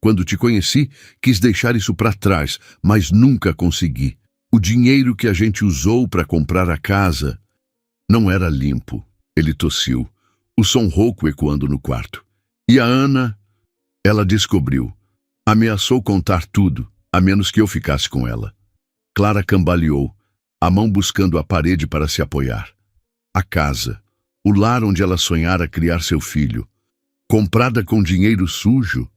Quando te conheci, quis deixar isso para trás, mas nunca consegui. O dinheiro que a gente usou para comprar a casa não era limpo. Ele tossiu, o som rouco ecoando no quarto. E a Ana, ela descobriu. Ameaçou contar tudo, a menos que eu ficasse com ela. Clara cambaleou, a mão buscando a parede para se apoiar. A casa, o lar onde ela sonhara criar seu filho, comprada com dinheiro sujo.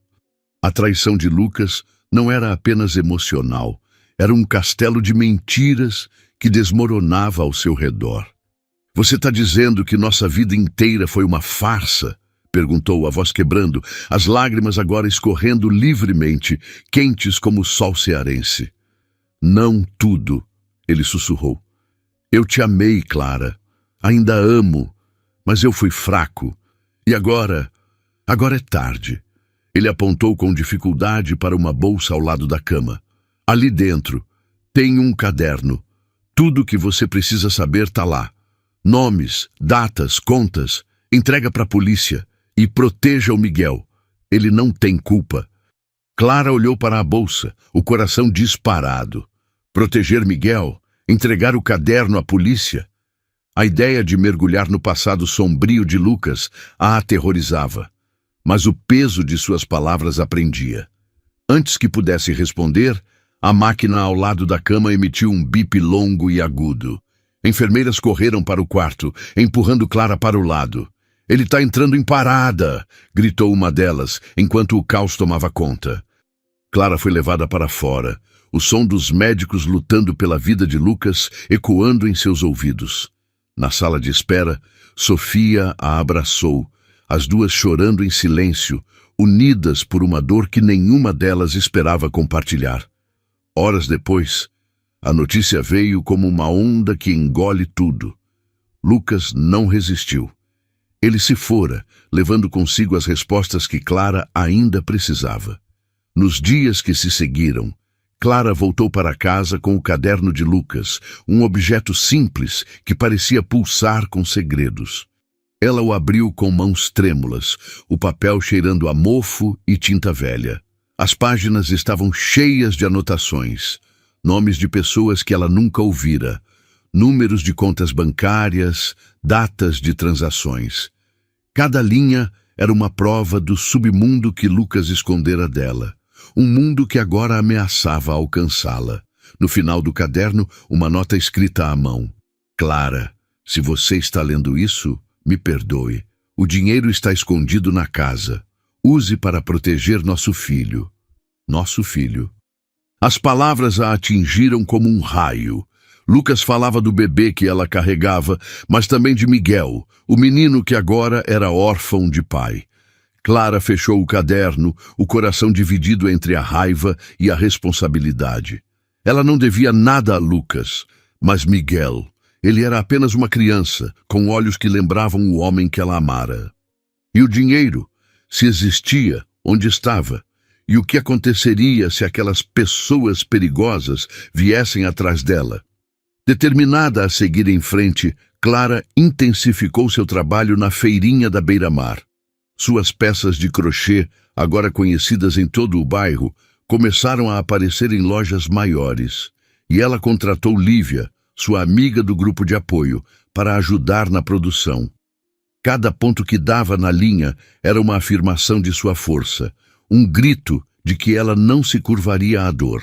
A traição de Lucas não era apenas emocional, era um castelo de mentiras que desmoronava ao seu redor. Você está dizendo que nossa vida inteira foi uma farsa? Perguntou, a voz quebrando, as lágrimas agora escorrendo livremente, quentes como o sol cearense. Não tudo, ele sussurrou. Eu te amei, Clara. Ainda amo, mas eu fui fraco. E agora é tarde. Ele apontou com dificuldade para uma bolsa ao lado da cama. Ali dentro, tem um caderno. Tudo o que você precisa saber está lá. Nomes, datas, contas. Entrega para a polícia e proteja o Miguel. Ele não tem culpa. Clara olhou para a bolsa, o coração disparado. Proteger Miguel? Entregar o caderno à polícia? A ideia de mergulhar no passado sombrio de Lucas a aterrorizava. Mas o peso de suas palavras a prendia. Antes que pudesse responder, a máquina ao lado da cama emitiu um bip longo e agudo. Enfermeiras correram para o quarto, empurrando Clara para o lado. Ele está entrando em parada, gritou uma delas, enquanto o caos tomava conta. Clara foi levada para fora, o som dos médicos lutando pela vida de Lucas ecoando em seus ouvidos. Na sala de espera, Sofia a abraçou, as duas chorando em silêncio, unidas por uma dor que nenhuma delas esperava compartilhar. Horas depois, a notícia veio como uma onda que engole tudo. Lucas não resistiu. Ele se fora, levando consigo as respostas que Clara ainda precisava. Nos dias que se seguiram, Clara voltou para casa com o caderno de Lucas, um objeto simples que parecia pulsar com segredos. Ela o abriu com mãos trêmulas, o papel cheirando a mofo e tinta velha. As páginas estavam cheias de anotações, nomes de pessoas que ela nunca ouvira, números de contas bancárias, datas de transações. Cada linha era uma prova do submundo que Lucas escondera dela, um mundo que agora ameaçava alcançá-la. No final do caderno, uma nota escrita à mão. Clara, se você está lendo isso, me perdoe. O dinheiro está escondido na casa. Use para proteger nosso filho. Nosso filho. As palavras a atingiram como um raio. Lucas falava do bebê que ela carregava, mas também de Miguel, o menino que agora era órfão de pai. Clara fechou o caderno, o coração dividido entre a raiva e a responsabilidade. Ela não devia nada a Lucas, mas Miguel. Ele era apenas uma criança, com olhos que lembravam o homem que ela amara. E o dinheiro, se existia, onde estava? E o que aconteceria se aquelas pessoas perigosas viessem atrás dela? Determinada a seguir em frente, Clara intensificou seu trabalho na feirinha da beira-mar. Suas peças de crochê, agora conhecidas em todo o bairro, começaram a aparecer em lojas maiores. E ela contratou Lívia, sua amiga do grupo de apoio, para ajudar na produção. Cada ponto que dava na linha era uma afirmação de sua força, um grito de que ela não se curvaria à dor.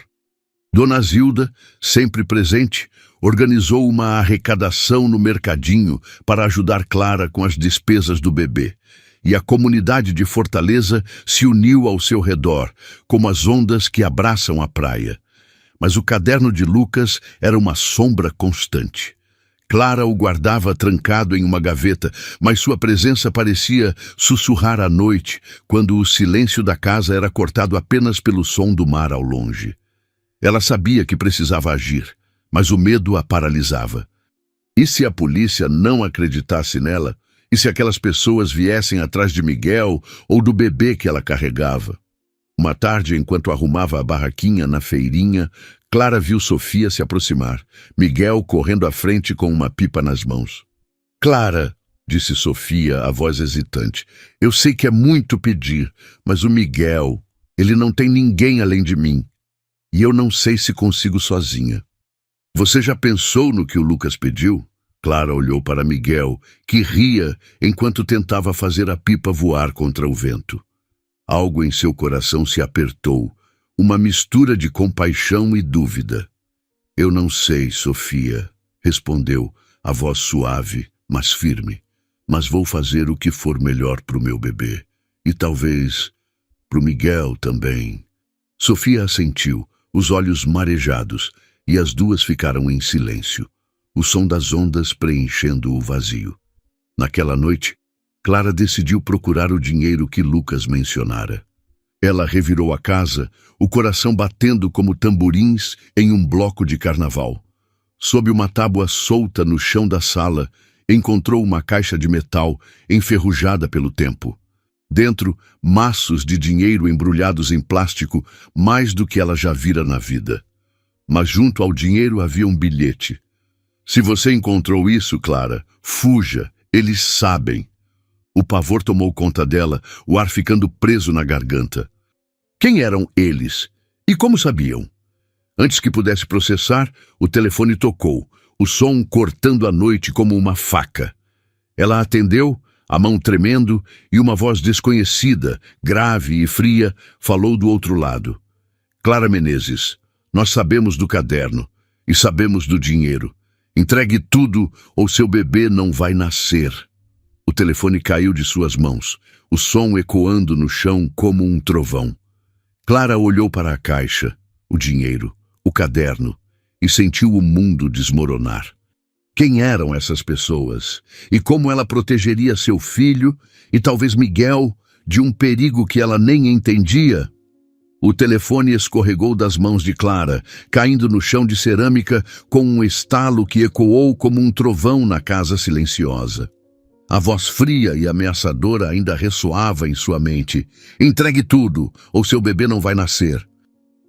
Dona Zilda, sempre presente, organizou uma arrecadação no mercadinho para ajudar Clara com as despesas do bebê. e a comunidade de Fortaleza se uniu ao seu redor, como as ondas que abraçam a praia. Mas o caderno de Lucas era uma sombra constante. Clara o guardava trancado em uma gaveta, mas sua presença parecia sussurrar à noite, quando o silêncio da casa era cortado apenas pelo som do mar ao longe. Ela sabia que precisava agir, mas o medo a paralisava. E se a polícia não acreditasse nela? E se aquelas pessoas viessem atrás de Miguel ou do bebê que ela carregava? Uma tarde, enquanto arrumava a barraquinha na feirinha, Clara viu Sofia se aproximar, Miguel correndo à frente com uma pipa nas mãos. "Clara", disse Sofia, a voz hesitante, "eu sei que é muito pedir, mas o Miguel, ele não tem ninguém além de mim. E eu não sei se consigo sozinha." "Você já pensou no que o Lucas pediu?" Clara olhou para Miguel, que ria enquanto tentava fazer a pipa voar contra o vento. Algo em seu coração se apertou, uma mistura de compaixão e dúvida. "Eu não sei, Sofia", respondeu, a voz suave, mas firme. "Mas vou fazer o que for melhor para o meu bebê. E talvez para o Miguel também." Sofia assentiu, os olhos marejados, e as duas ficaram em silêncio, o som das ondas preenchendo o vazio. Naquela noite, Clara decidiu procurar o dinheiro que Lucas mencionara. Ela revirou a casa, o coração batendo como tamborins em um bloco de carnaval. Sob uma tábua solta no chão da sala, encontrou uma caixa de metal enferrujada pelo tempo. Dentro, maços de dinheiro embrulhados em plástico, mais do que ela já vira na vida. Mas junto ao dinheiro havia um bilhete. "Se você encontrou isso, Clara, fuja, eles sabem." O pavor tomou conta dela, o ar ficando preso na garganta. Quem eram eles? E como sabiam? Antes que pudesse processar, o telefone tocou, o som cortando a noite como uma faca. Ela atendeu, a mão tremendo, e uma voz desconhecida, grave e fria, falou do outro lado. "Clara Menezes, nós sabemos do caderno e sabemos do dinheiro. Entregue tudo ou seu bebê não vai nascer." O telefone caiu de suas mãos, o som ecoando no chão como um trovão. Clara olhou para a caixa, o dinheiro, o caderno, e sentiu o mundo desmoronar. Quem eram essas pessoas? E como ela protegeria seu filho, e talvez Miguel, de um perigo que ela nem entendia? O telefone escorregou das mãos de Clara, caindo no chão de cerâmica com um estalo que ecoou como um trovão na casa silenciosa. A voz fria e ameaçadora ainda ressoava em sua mente. "Entregue tudo, ou seu bebê não vai nascer."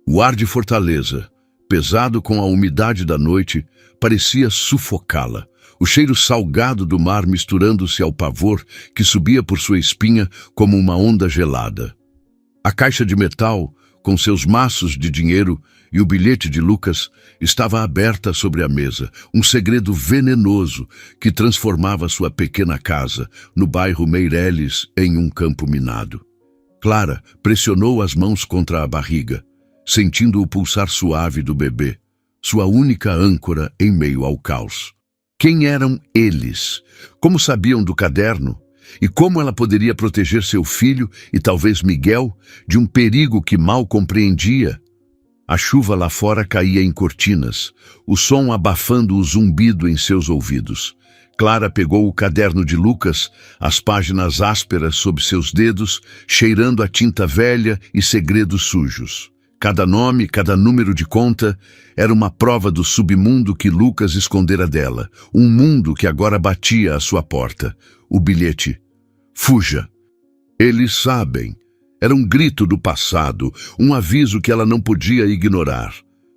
O ar de Fortaleza, pesado com a umidade da noite, parecia sufocá-la. O cheiro salgado do mar misturando-se ao pavor que subia por sua espinha como uma onda gelada. A caixa de metal, com seus maços de dinheiro e o bilhete de Lucas, estava aberta sobre a mesa, um segredo venenoso que transformava sua pequena casa, no bairro Meireles, em um campo minado. Clara pressionou as mãos contra a barriga, sentindo o pulsar suave do bebê, sua única âncora em meio ao caos. Quem eram eles? Como sabiam do caderno? E como ela poderia proteger seu filho e talvez Miguel de um perigo que mal compreendia? A chuva lá fora caía em cortinas, o som abafando o zumbido em seus ouvidos. Clara pegou o caderno de Lucas, as páginas ásperas sob seus dedos, cheirando a tinta velha e segredos sujos. Cada nome, cada número de conta, era uma prova do submundo que Lucas escondera dela, um mundo que agora batia à sua porta. O bilhete: "Fuja." Eles sabem. Era um grito do passado, um aviso que ela não podia ignorar.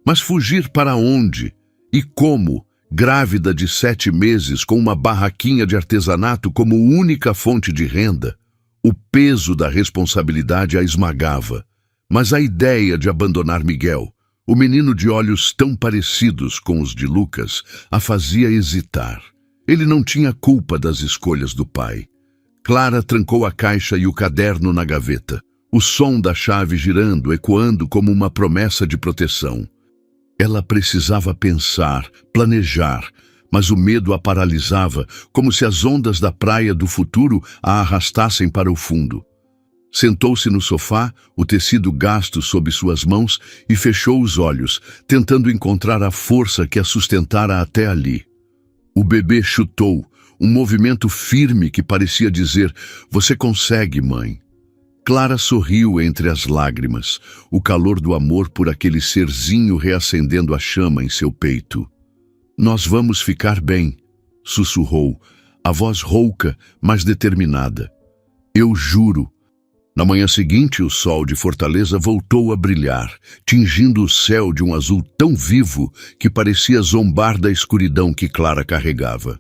Mas fugir para onde? E como? Grávida de 7 meses, com uma barraquinha de artesanato como única fonte de renda. O peso da responsabilidade a esmagava. Mas a ideia de abandonar Miguel, o menino de olhos tão parecidos com os de Lucas, a fazia hesitar. Ele não tinha culpa das escolhas do pai. Clara trancou a caixa e o caderno na gaveta, o som da chave girando, ecoando como uma promessa de proteção. Ela precisava pensar, planejar, mas o medo a paralisava, como se as ondas da praia do futuro a arrastassem para o fundo. Sentou-se no sofá, o tecido gasto sob suas mãos, e fechou os olhos, tentando encontrar a força que a sustentara até ali. O bebê chutou, um movimento firme que parecia dizer: "Você consegue, mãe." Clara sorriu entre as lágrimas, o calor do amor por aquele serzinho reacendendo a chama em seu peito. "Nós vamos ficar bem", sussurrou, a voz rouca, mas determinada. "Eu juro." Na manhã seguinte, o sol de Fortaleza voltou a brilhar, tingindo o céu de um azul tão vivo que parecia zombar da escuridão que Clara carregava.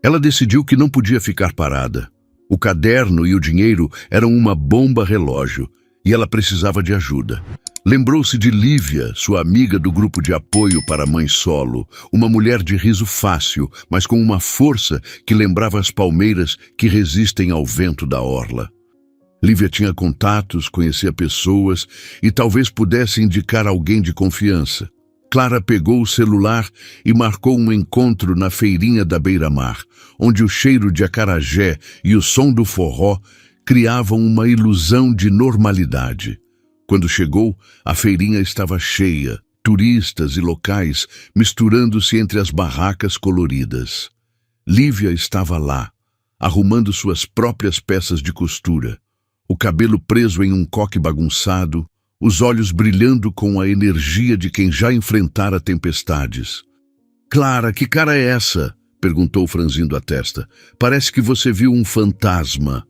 Ela decidiu que não podia ficar parada. O caderno e o dinheiro eram uma bomba relógio, e ela precisava de ajuda. Lembrou-se de Lívia, sua amiga do grupo de apoio para a mãe solo, uma mulher de riso fácil, mas com uma força que lembrava as palmeiras que resistem ao vento da orla. Lívia tinha contatos, conhecia pessoas e talvez pudesse indicar alguém de confiança. Clara pegou o celular e marcou um encontro na feirinha da beira-mar, onde o cheiro de acarajé e o som do forró criavam uma ilusão de normalidade. Quando chegou, a feirinha estava cheia, turistas e locais misturando-se entre as barracas coloridas. Lívia estava lá, arrumando suas próprias peças de costura, o cabelo preso em um coque bagunçado, os olhos brilhando com a energia de quem já enfrentara tempestades. "Clara, que cara é essa?" perguntou franzindo a testa. "Parece que você viu um fantasma."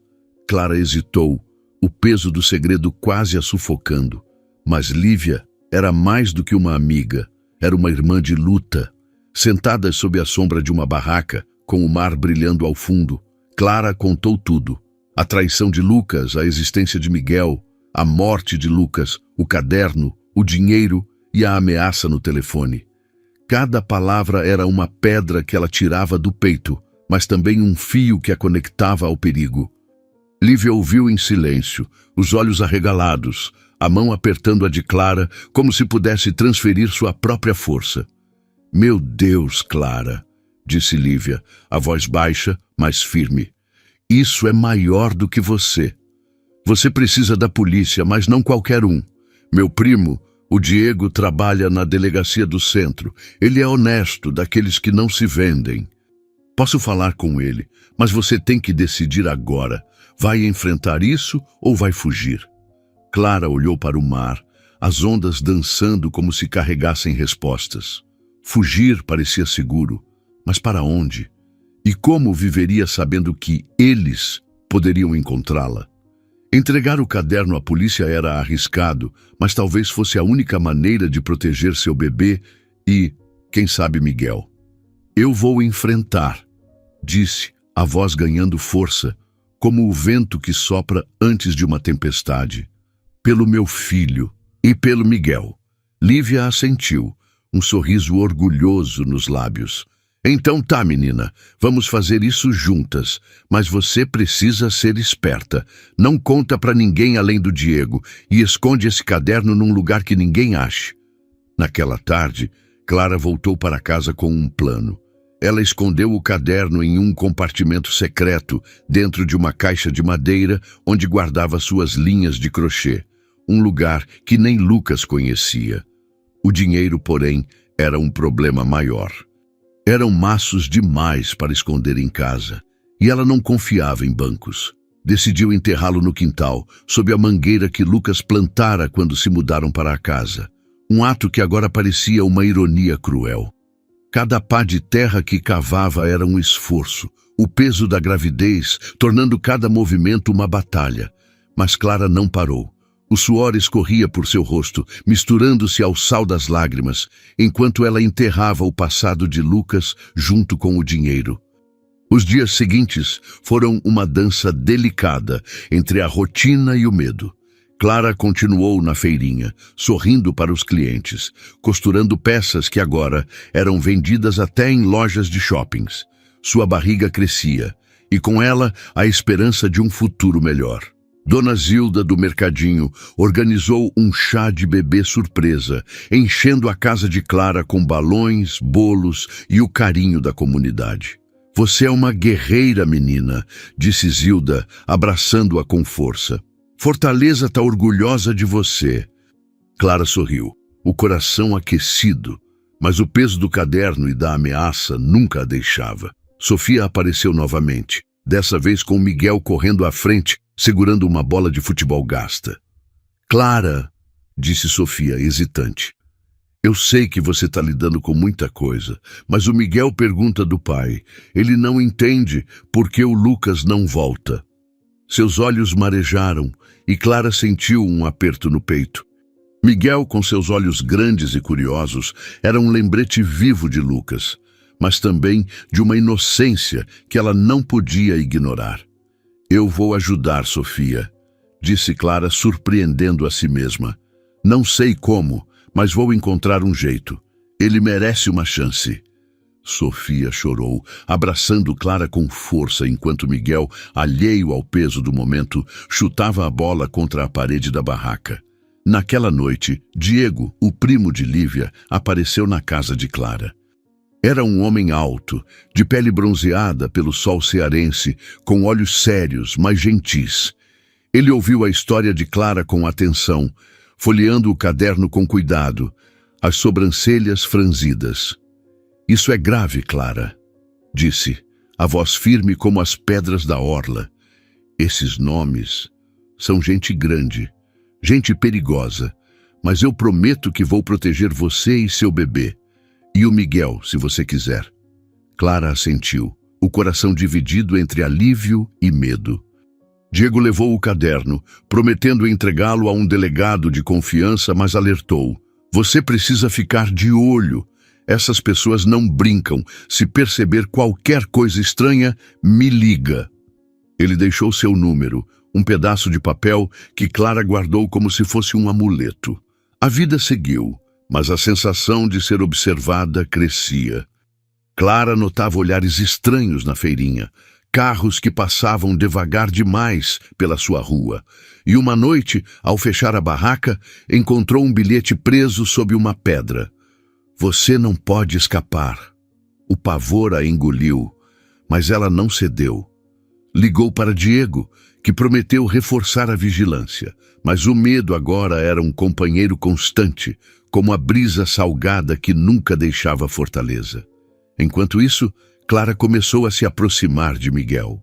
Clara hesitou, o peso do segredo quase a sufocando. Mas Lívia era mais do que uma amiga, era uma irmã de luta. Sentadas sob a sombra de uma barraca, com o mar brilhando ao fundo, Clara contou tudo. A traição de Lucas, a existência de Miguel, a morte de Lucas, o caderno, o dinheiro e a ameaça no telefone. Cada palavra era uma pedra que ela tirava do peito, mas também um fio que a conectava ao perigo. Lívia ouviu em silêncio, os olhos arregalados, a mão apertando a de Clara, como se pudesse transferir sua própria força. "Meu Deus, Clara", disse Lívia, a voz baixa, mas firme. "Isso é maior do que você. Você precisa da polícia, mas não qualquer um. Meu primo, o Diego, trabalha na delegacia do centro. Ele é honesto, daqueles que não se vendem. Posso falar com ele, mas você tem que decidir agora. Vai enfrentar isso ou vai fugir?" Clara olhou para o mar, as ondas dançando como se carregassem respostas. Fugir parecia seguro, mas para onde? E como viveria sabendo que eles poderiam encontrá-la? Entregar o caderno à polícia era arriscado, mas talvez fosse a única maneira de proteger seu bebê e, quem sabe, Miguel. "Eu vou enfrentar", disse, a voz ganhando força, como o vento que sopra antes de uma tempestade. "Pelo meu filho e pelo Miguel." Lívia assentiu, um sorriso orgulhoso nos lábios. "Então tá, menina, vamos fazer isso juntas, mas você precisa ser esperta. Não conta pra ninguém além do Diego e esconde esse caderno num lugar que ninguém ache." Naquela tarde, Clara voltou para casa com um plano. Ela escondeu o caderno em um compartimento secreto, dentro de uma caixa de madeira onde guardava suas linhas de crochê, um lugar que nem Lucas conhecia. O dinheiro, porém, era um problema maior. Eram maços demais para esconder em casa, e ela não confiava em bancos. Decidiu enterrá-lo no quintal, sob a mangueira que Lucas plantara quando se mudaram para a casa. Um ato que agora parecia uma ironia cruel. Cada pá de terra que cavava era um esforço, o peso da gravidez, tornando cada movimento uma batalha. Mas Clara não parou. O suor escorria por seu rosto, misturando-se ao sal das lágrimas, enquanto ela enterrava o passado de Lucas junto com o dinheiro. Os dias seguintes foram uma dança delicada entre a rotina e o medo. Clara continuou na feirinha, sorrindo para os clientes, costurando peças que agora eram vendidas até em lojas de shoppings. Sua barriga crescia, e com ela a esperança de um futuro melhor. Dona Zilda, do mercadinho, organizou um chá de bebê surpresa, enchendo a casa de Clara com balões, bolos e o carinho da comunidade. Você é uma guerreira, menina, disse Zilda, abraçando-a com força. Fortaleza está orgulhosa de você. Clara sorriu, o coração aquecido, mas o peso do caderno e da ameaça nunca a deixava. Sofia apareceu novamente, dessa vez com Miguel correndo à frente, segurando uma bola de futebol gasta. Clara, disse Sofia, hesitante. Eu sei que você está lidando com muita coisa, mas o Miguel pergunta do pai. Ele não entende por que o Lucas não volta. Seus olhos marejaram e Clara sentiu um aperto no peito. Miguel, com seus olhos grandes e curiosos, era um lembrete vivo de Lucas, mas também de uma inocência que ela não podia ignorar. Eu vou ajudar, Sofia, disse Clara, surpreendendo a si mesma. Não sei como, mas vou encontrar um jeito. Ele merece uma chance. Sofia chorou, abraçando Clara com força, enquanto Miguel, alheio ao peso do momento, chutava a bola contra a parede da barraca. Naquela noite, Diego, o primo de Lívia, apareceu na casa de Clara. Era um homem alto, de pele bronzeada pelo sol cearense, com olhos sérios, mas gentis. Ele ouviu a história de Clara com atenção, folheando o caderno com cuidado, as sobrancelhas franzidas. Isso é grave, Clara, disse, a voz firme como as pedras da orla. Esses nomes são gente grande, gente perigosa, mas eu prometo que vou proteger você e seu bebê. E o Miguel, se você quiser. Clara assentiu, o coração dividido entre alívio e medo. Diego levou o caderno, prometendo entregá-lo a um delegado de confiança, mas alertou. Você precisa ficar de olho. Essas pessoas não brincam. Se perceber qualquer coisa estranha, me liga. Ele deixou seu número, um pedaço de papel que Clara guardou como se fosse um amuleto. A vida seguiu, mas a sensação de ser observada crescia. Clara notava olhares estranhos na feirinha, carros que passavam devagar demais pela sua rua. E uma noite, ao fechar a barraca, encontrou um bilhete preso sob uma pedra. Você não pode escapar. O pavor a engoliu, mas ela não cedeu. Ligou para Diego, que prometeu reforçar a vigilância, mas o medo agora era um companheiro constante, como a brisa salgada que nunca deixava Fortaleza. Enquanto isso, Clara começou a se aproximar de Miguel.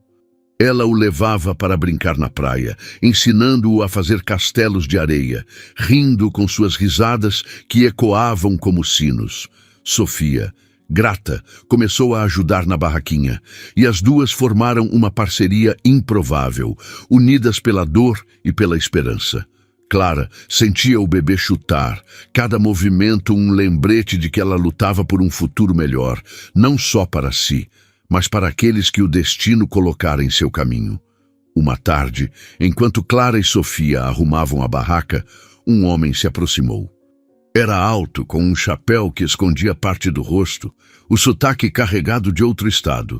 Ela o levava para brincar na praia, ensinando-o a fazer castelos de areia, rindo com suas risadas que ecoavam como sinos. Sofia, grata, começou a ajudar na barraquinha, e as duas formaram uma parceria improvável, unidas pela dor e pela esperança. Clara sentia o bebê chutar, cada movimento um lembrete de que ela lutava por um futuro melhor, não só para si, mas para aqueles que o destino colocara em seu caminho. Uma tarde, enquanto Clara e Sofia arrumavam a barraca, um homem se aproximou. Era alto, com um chapéu que escondia parte do rosto, o sotaque carregado de outro estado.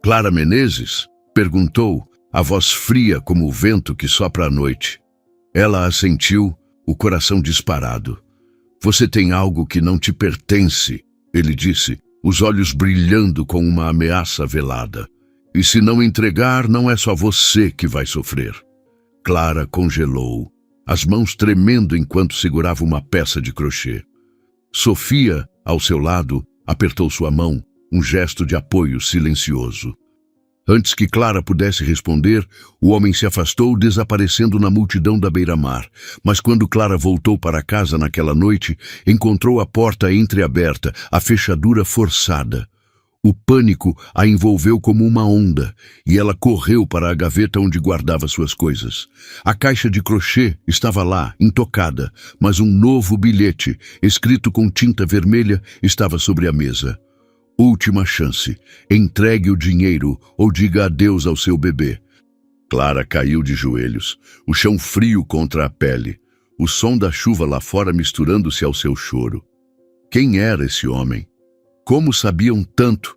Clara Menezes? Perguntou, a voz fria como o vento que sopra à noite. Ela assentiu, o coração disparado. Você tem algo que não te pertence, ele disse, os olhos brilhando com uma ameaça velada. E se não entregar, não é só você que vai sofrer. Clara congelou, as mãos tremendo enquanto segurava uma peça de crochê. Sofia, ao seu lado, apertou sua mão, um gesto de apoio silencioso. Antes que Clara pudesse responder, o homem se afastou, desaparecendo na multidão da beira-mar. Mas quando Clara voltou para casa naquela noite, encontrou a porta entreaberta, a fechadura forçada. O pânico a envolveu como uma onda, e ela correu para a gaveta onde guardava suas coisas. A caixa de crochê estava lá, intocada, mas um novo bilhete, escrito com tinta vermelha, estava sobre a mesa. Última chance. Entregue o dinheiro ou diga adeus ao seu bebê. Clara caiu de joelhos, o chão frio contra a pele, o som da chuva lá fora misturando-se ao seu choro. Quem era esse homem? Como sabiam tanto?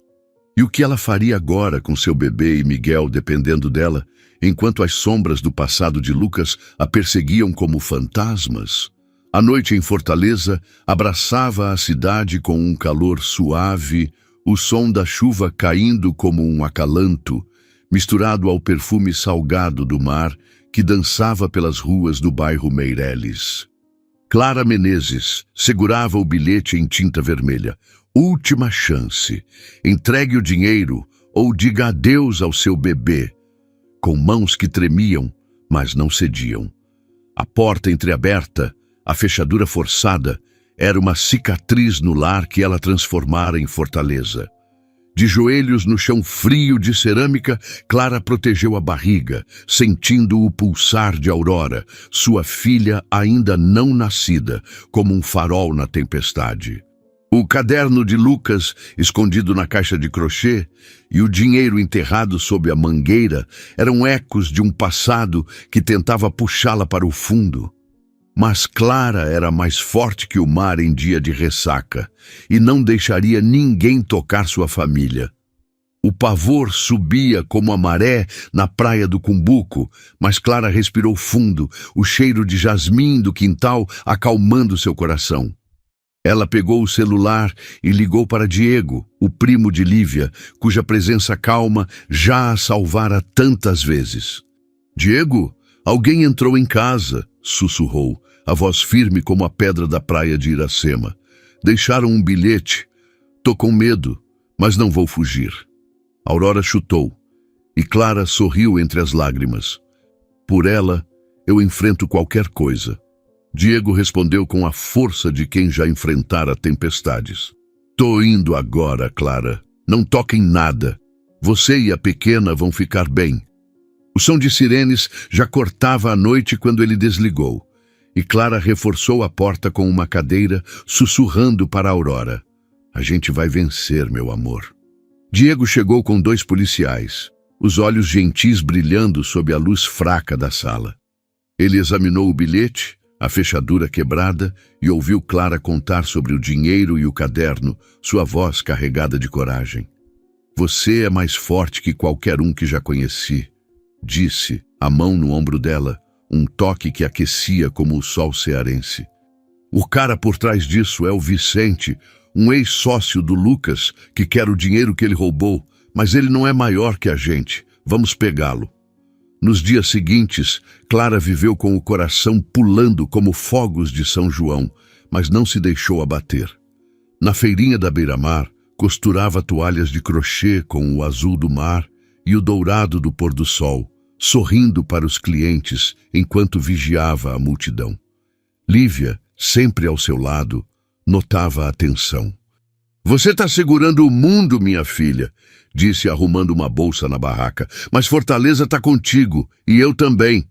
E o que ela faria agora com seu bebê e Miguel dependendo dela, enquanto as sombras do passado de Lucas a perseguiam como fantasmas. A noite em Fortaleza abraçava a cidade com um calor suave, o som da chuva caindo como um acalanto, misturado ao perfume salgado do mar que dançava pelas ruas do bairro Meireles. Clara Menezes segurava o bilhete em tinta vermelha. Última chance. Entregue o dinheiro ou diga adeus ao seu bebê. Com mãos que tremiam, mas não cediam. A porta entreaberta, a fechadura forçada, era uma cicatriz no lar que ela transformara em fortaleza. De joelhos no chão frio de cerâmica, Clara protegeu a barriga, sentindo o pulsar de Aurora, sua filha ainda não nascida, como um farol na tempestade. O caderno de Lucas, escondido na caixa de crochê, e o dinheiro enterrado sob a mangueira eram ecos de um passado que tentava puxá-la para o fundo. Mas Clara era mais forte que o mar em dia de ressaca e não deixaria ninguém tocar sua família. O pavor subia como a maré na praia do Cumbuco, mas Clara respirou fundo, o cheiro de jasmim do quintal acalmando seu coração. Ela pegou o celular e ligou para Diego, o primo de Lívia, cuja presença calma já a salvara tantas vezes. «Diego, alguém entrou em casa», sussurrou, a voz firme como a pedra da praia de Iracema. «Deixaram um bilhete. Tô com medo, mas não vou fugir». Aurora chutou, e Clara sorriu entre as lágrimas. «Por ela, eu enfrento qualquer coisa». Diego respondeu com a força de quem já enfrentara tempestades. «Tô indo agora, Clara. Não toque em nada. Você e a pequena vão ficar bem». O som de sirenes já cortava a noite quando ele desligou, e Clara reforçou a porta com uma cadeira, sussurrando para Aurora. «A gente vai vencer, meu amor». Diego chegou com 2 policiais, os olhos gentis brilhando sob a luz fraca da sala. Ele examinou o bilhete, a fechadura quebrada, e ouviu Clara contar sobre o dinheiro e o caderno, sua voz carregada de coragem. «Você é mais forte que qualquer um que já conheci», disse, a mão no ombro dela, um toque que aquecia como o sol cearense. «O cara por trás disso é o Vicente, um ex-sócio do Lucas, que quer o dinheiro que ele roubou, mas ele não é maior que a gente. Vamos pegá-lo». Nos dias seguintes, Clara viveu com o coração pulando como fogos de São João, mas não se deixou abater. Na feirinha da beira-mar, costurava toalhas de crochê com o azul do mar e o dourado do pôr-do-sol, sorrindo para os clientes enquanto vigiava a multidão. Lívia, sempre ao seu lado, notava a tensão. «Você está segurando o mundo, minha filha», disse arrumando uma bolsa na barraca, «mas Fortaleza está contigo, e eu também».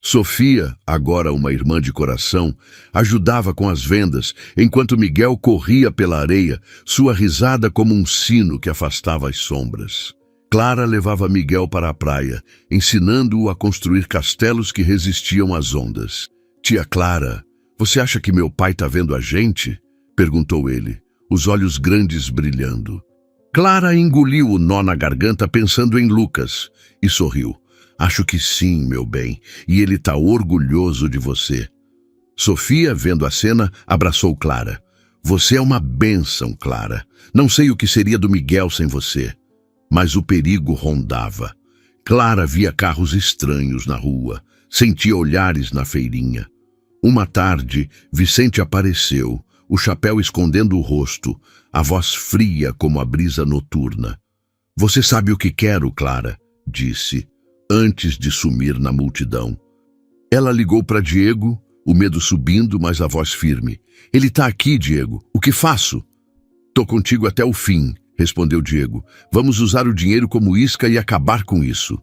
Sofia, agora uma irmã de coração, ajudava com as vendas, enquanto Miguel corria pela areia, sua risada como um sino que afastava as sombras. Clara levava Miguel para a praia, ensinando-o a construir castelos que resistiam às ondas. «Tia Clara, você acha que meu pai está vendo a gente?» perguntou ele, os olhos grandes brilhando. Clara engoliu o nó na garganta pensando em Lucas e sorriu. «Acho que sim, meu bem, e ele está orgulhoso de você». Sofia, vendo a cena, abraçou Clara. «Você é uma bênção, Clara. Não sei o que seria do Miguel sem você». Mas o perigo rondava. Clara via carros estranhos na rua, sentia olhares na feirinha. Uma tarde, Vicente apareceu, o chapéu escondendo o rosto, a voz fria como a brisa noturna. «Você sabe o que quero, Clara», disse, antes de sumir na multidão. Ela ligou para Diego, o medo subindo, mas a voz firme. «Ele está aqui, Diego. O que faço?» «Tô contigo até o fim», respondeu Diego. «Vamos usar o dinheiro como isca e acabar com isso».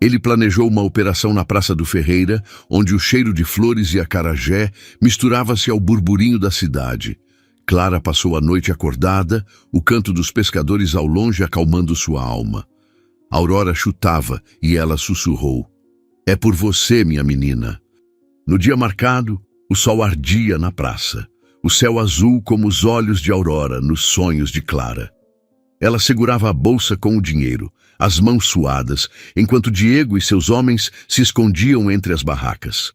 Ele planejou uma operação na Praça do Ferreira, onde o cheiro de flores e acarajé misturava-se ao burburinho da cidade. Clara passou a noite acordada, o canto dos pescadores ao longe acalmando sua alma. Aurora chutava e ela sussurrou. «É por você, minha menina». No dia marcado, o sol ardia na praça, o céu azul como os olhos de Aurora nos sonhos de Clara. Ela segurava a bolsa com o dinheiro, as mãos suadas, enquanto Diego e seus homens se escondiam entre as barracas.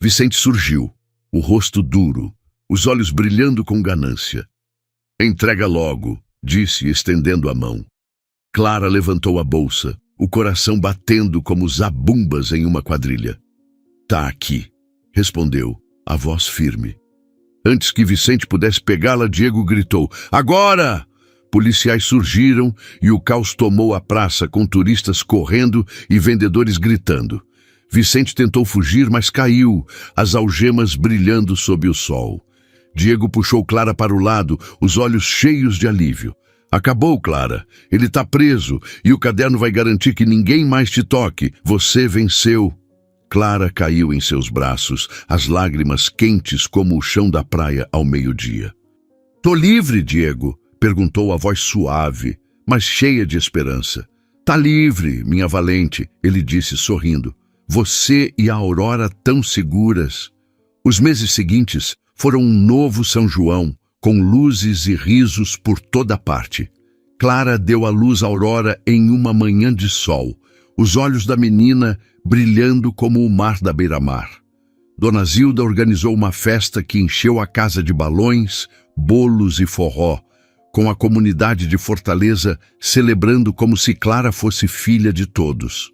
Vicente surgiu, o rosto duro, os olhos brilhando com ganância. "Entrega logo", disse, estendendo a mão. Clara levantou a bolsa, o coração batendo como zabumbas em uma quadrilha. "Tá aqui", respondeu, a voz firme. Antes que Vicente pudesse pegá-la, Diego gritou: "Agora!" Policiais surgiram e o caos tomou a praça, com turistas correndo e vendedores gritando. Vicente tentou fugir, mas caiu, as algemas brilhando sob o sol. Diego puxou Clara para o lado, os olhos cheios de alívio. "Acabou, Clara. Ele está preso e o caderno vai garantir que ninguém mais te toque. Você venceu." Clara caiu em seus braços, as lágrimas quentes como o chão da praia ao meio-dia. "Tô livre, Diego?" perguntou a voz suave, mas cheia de esperança. "Tá livre, minha valente", ele disse sorrindo. "Você e a Aurora tão seguras." Os meses seguintes foram um novo São João, com luzes e risos por toda parte. Clara deu à luz a Aurora em uma manhã de sol, os olhos da menina brilhando como o mar da beira-mar. Dona Zilda organizou uma festa que encheu a casa de balões, bolos e forró, com a comunidade de Fortaleza celebrando como se Clara fosse filha de todos.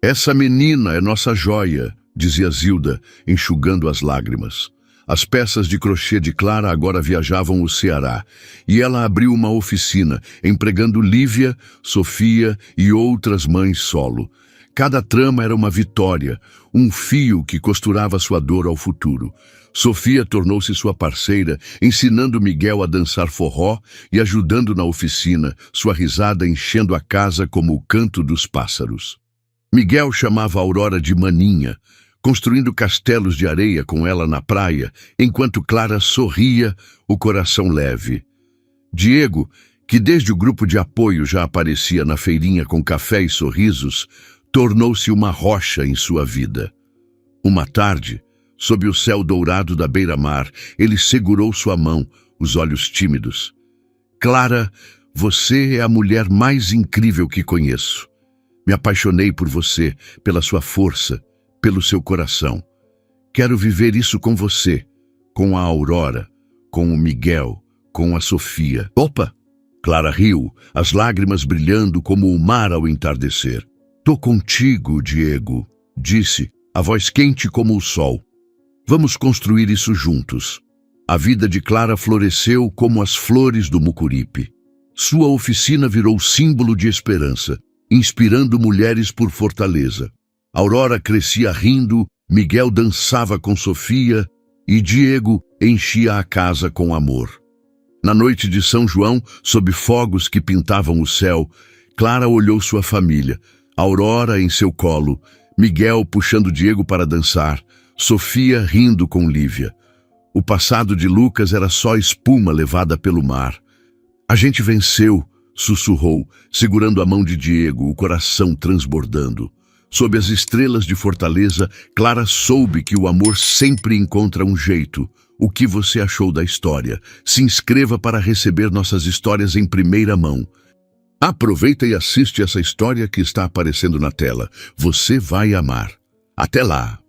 "Essa menina é nossa joia", dizia Zilda, enxugando as lágrimas. As peças de crochê de Clara agora viajavam o Ceará, e ela abriu uma oficina, empregando Lívia, Sofia e outras mães solo. Cada trama era uma vitória, um fio que costurava sua dor ao futuro. Sofia tornou-se sua parceira, ensinando Miguel a dançar forró e ajudando na oficina, sua risada enchendo a casa como o canto dos pássaros. Miguel chamava Aurora de maninha, construindo castelos de areia com ela na praia, enquanto Clara sorria, o coração leve. Diego, que desde o grupo de apoio já aparecia na feirinha com café e sorrisos, tornou-se uma rocha em sua vida. Uma tarde, sob o céu dourado da beira-mar, ele segurou sua mão, os olhos tímidos. "Clara, você é a mulher mais incrível que conheço. Me apaixonei por você, pela sua força, pelo seu coração. Quero viver isso com você, com a Aurora, com o Miguel, com a Sofia." "Opa!" Clara riu, as lágrimas brilhando como o mar ao entardecer. "Tô contigo, Diego", disse, a voz quente como o sol. "Vamos construir isso juntos." A vida de Clara floresceu como as flores do Mucuripe. Sua oficina virou símbolo de esperança, inspirando mulheres por Fortaleza. Aurora crescia rindo, Miguel dançava com Sofia e Diego enchia a casa com amor. Na noite de São João, sob fogos que pintavam o céu, Clara olhou sua família, Aurora em seu colo, Miguel puxando Diego para dançar, Sofia rindo com Lívia. O passado de Lucas era só espuma levada pelo mar. "A gente venceu", sussurrou, segurando a mão de Diego, o coração transbordando. Sob as estrelas de Fortaleza, Clara soube que o amor sempre encontra um jeito. O que você achou da história? Se inscreva para receber nossas histórias em primeira mão. Aproveita e assiste essa história que está aparecendo na tela. Você vai amar. Até lá!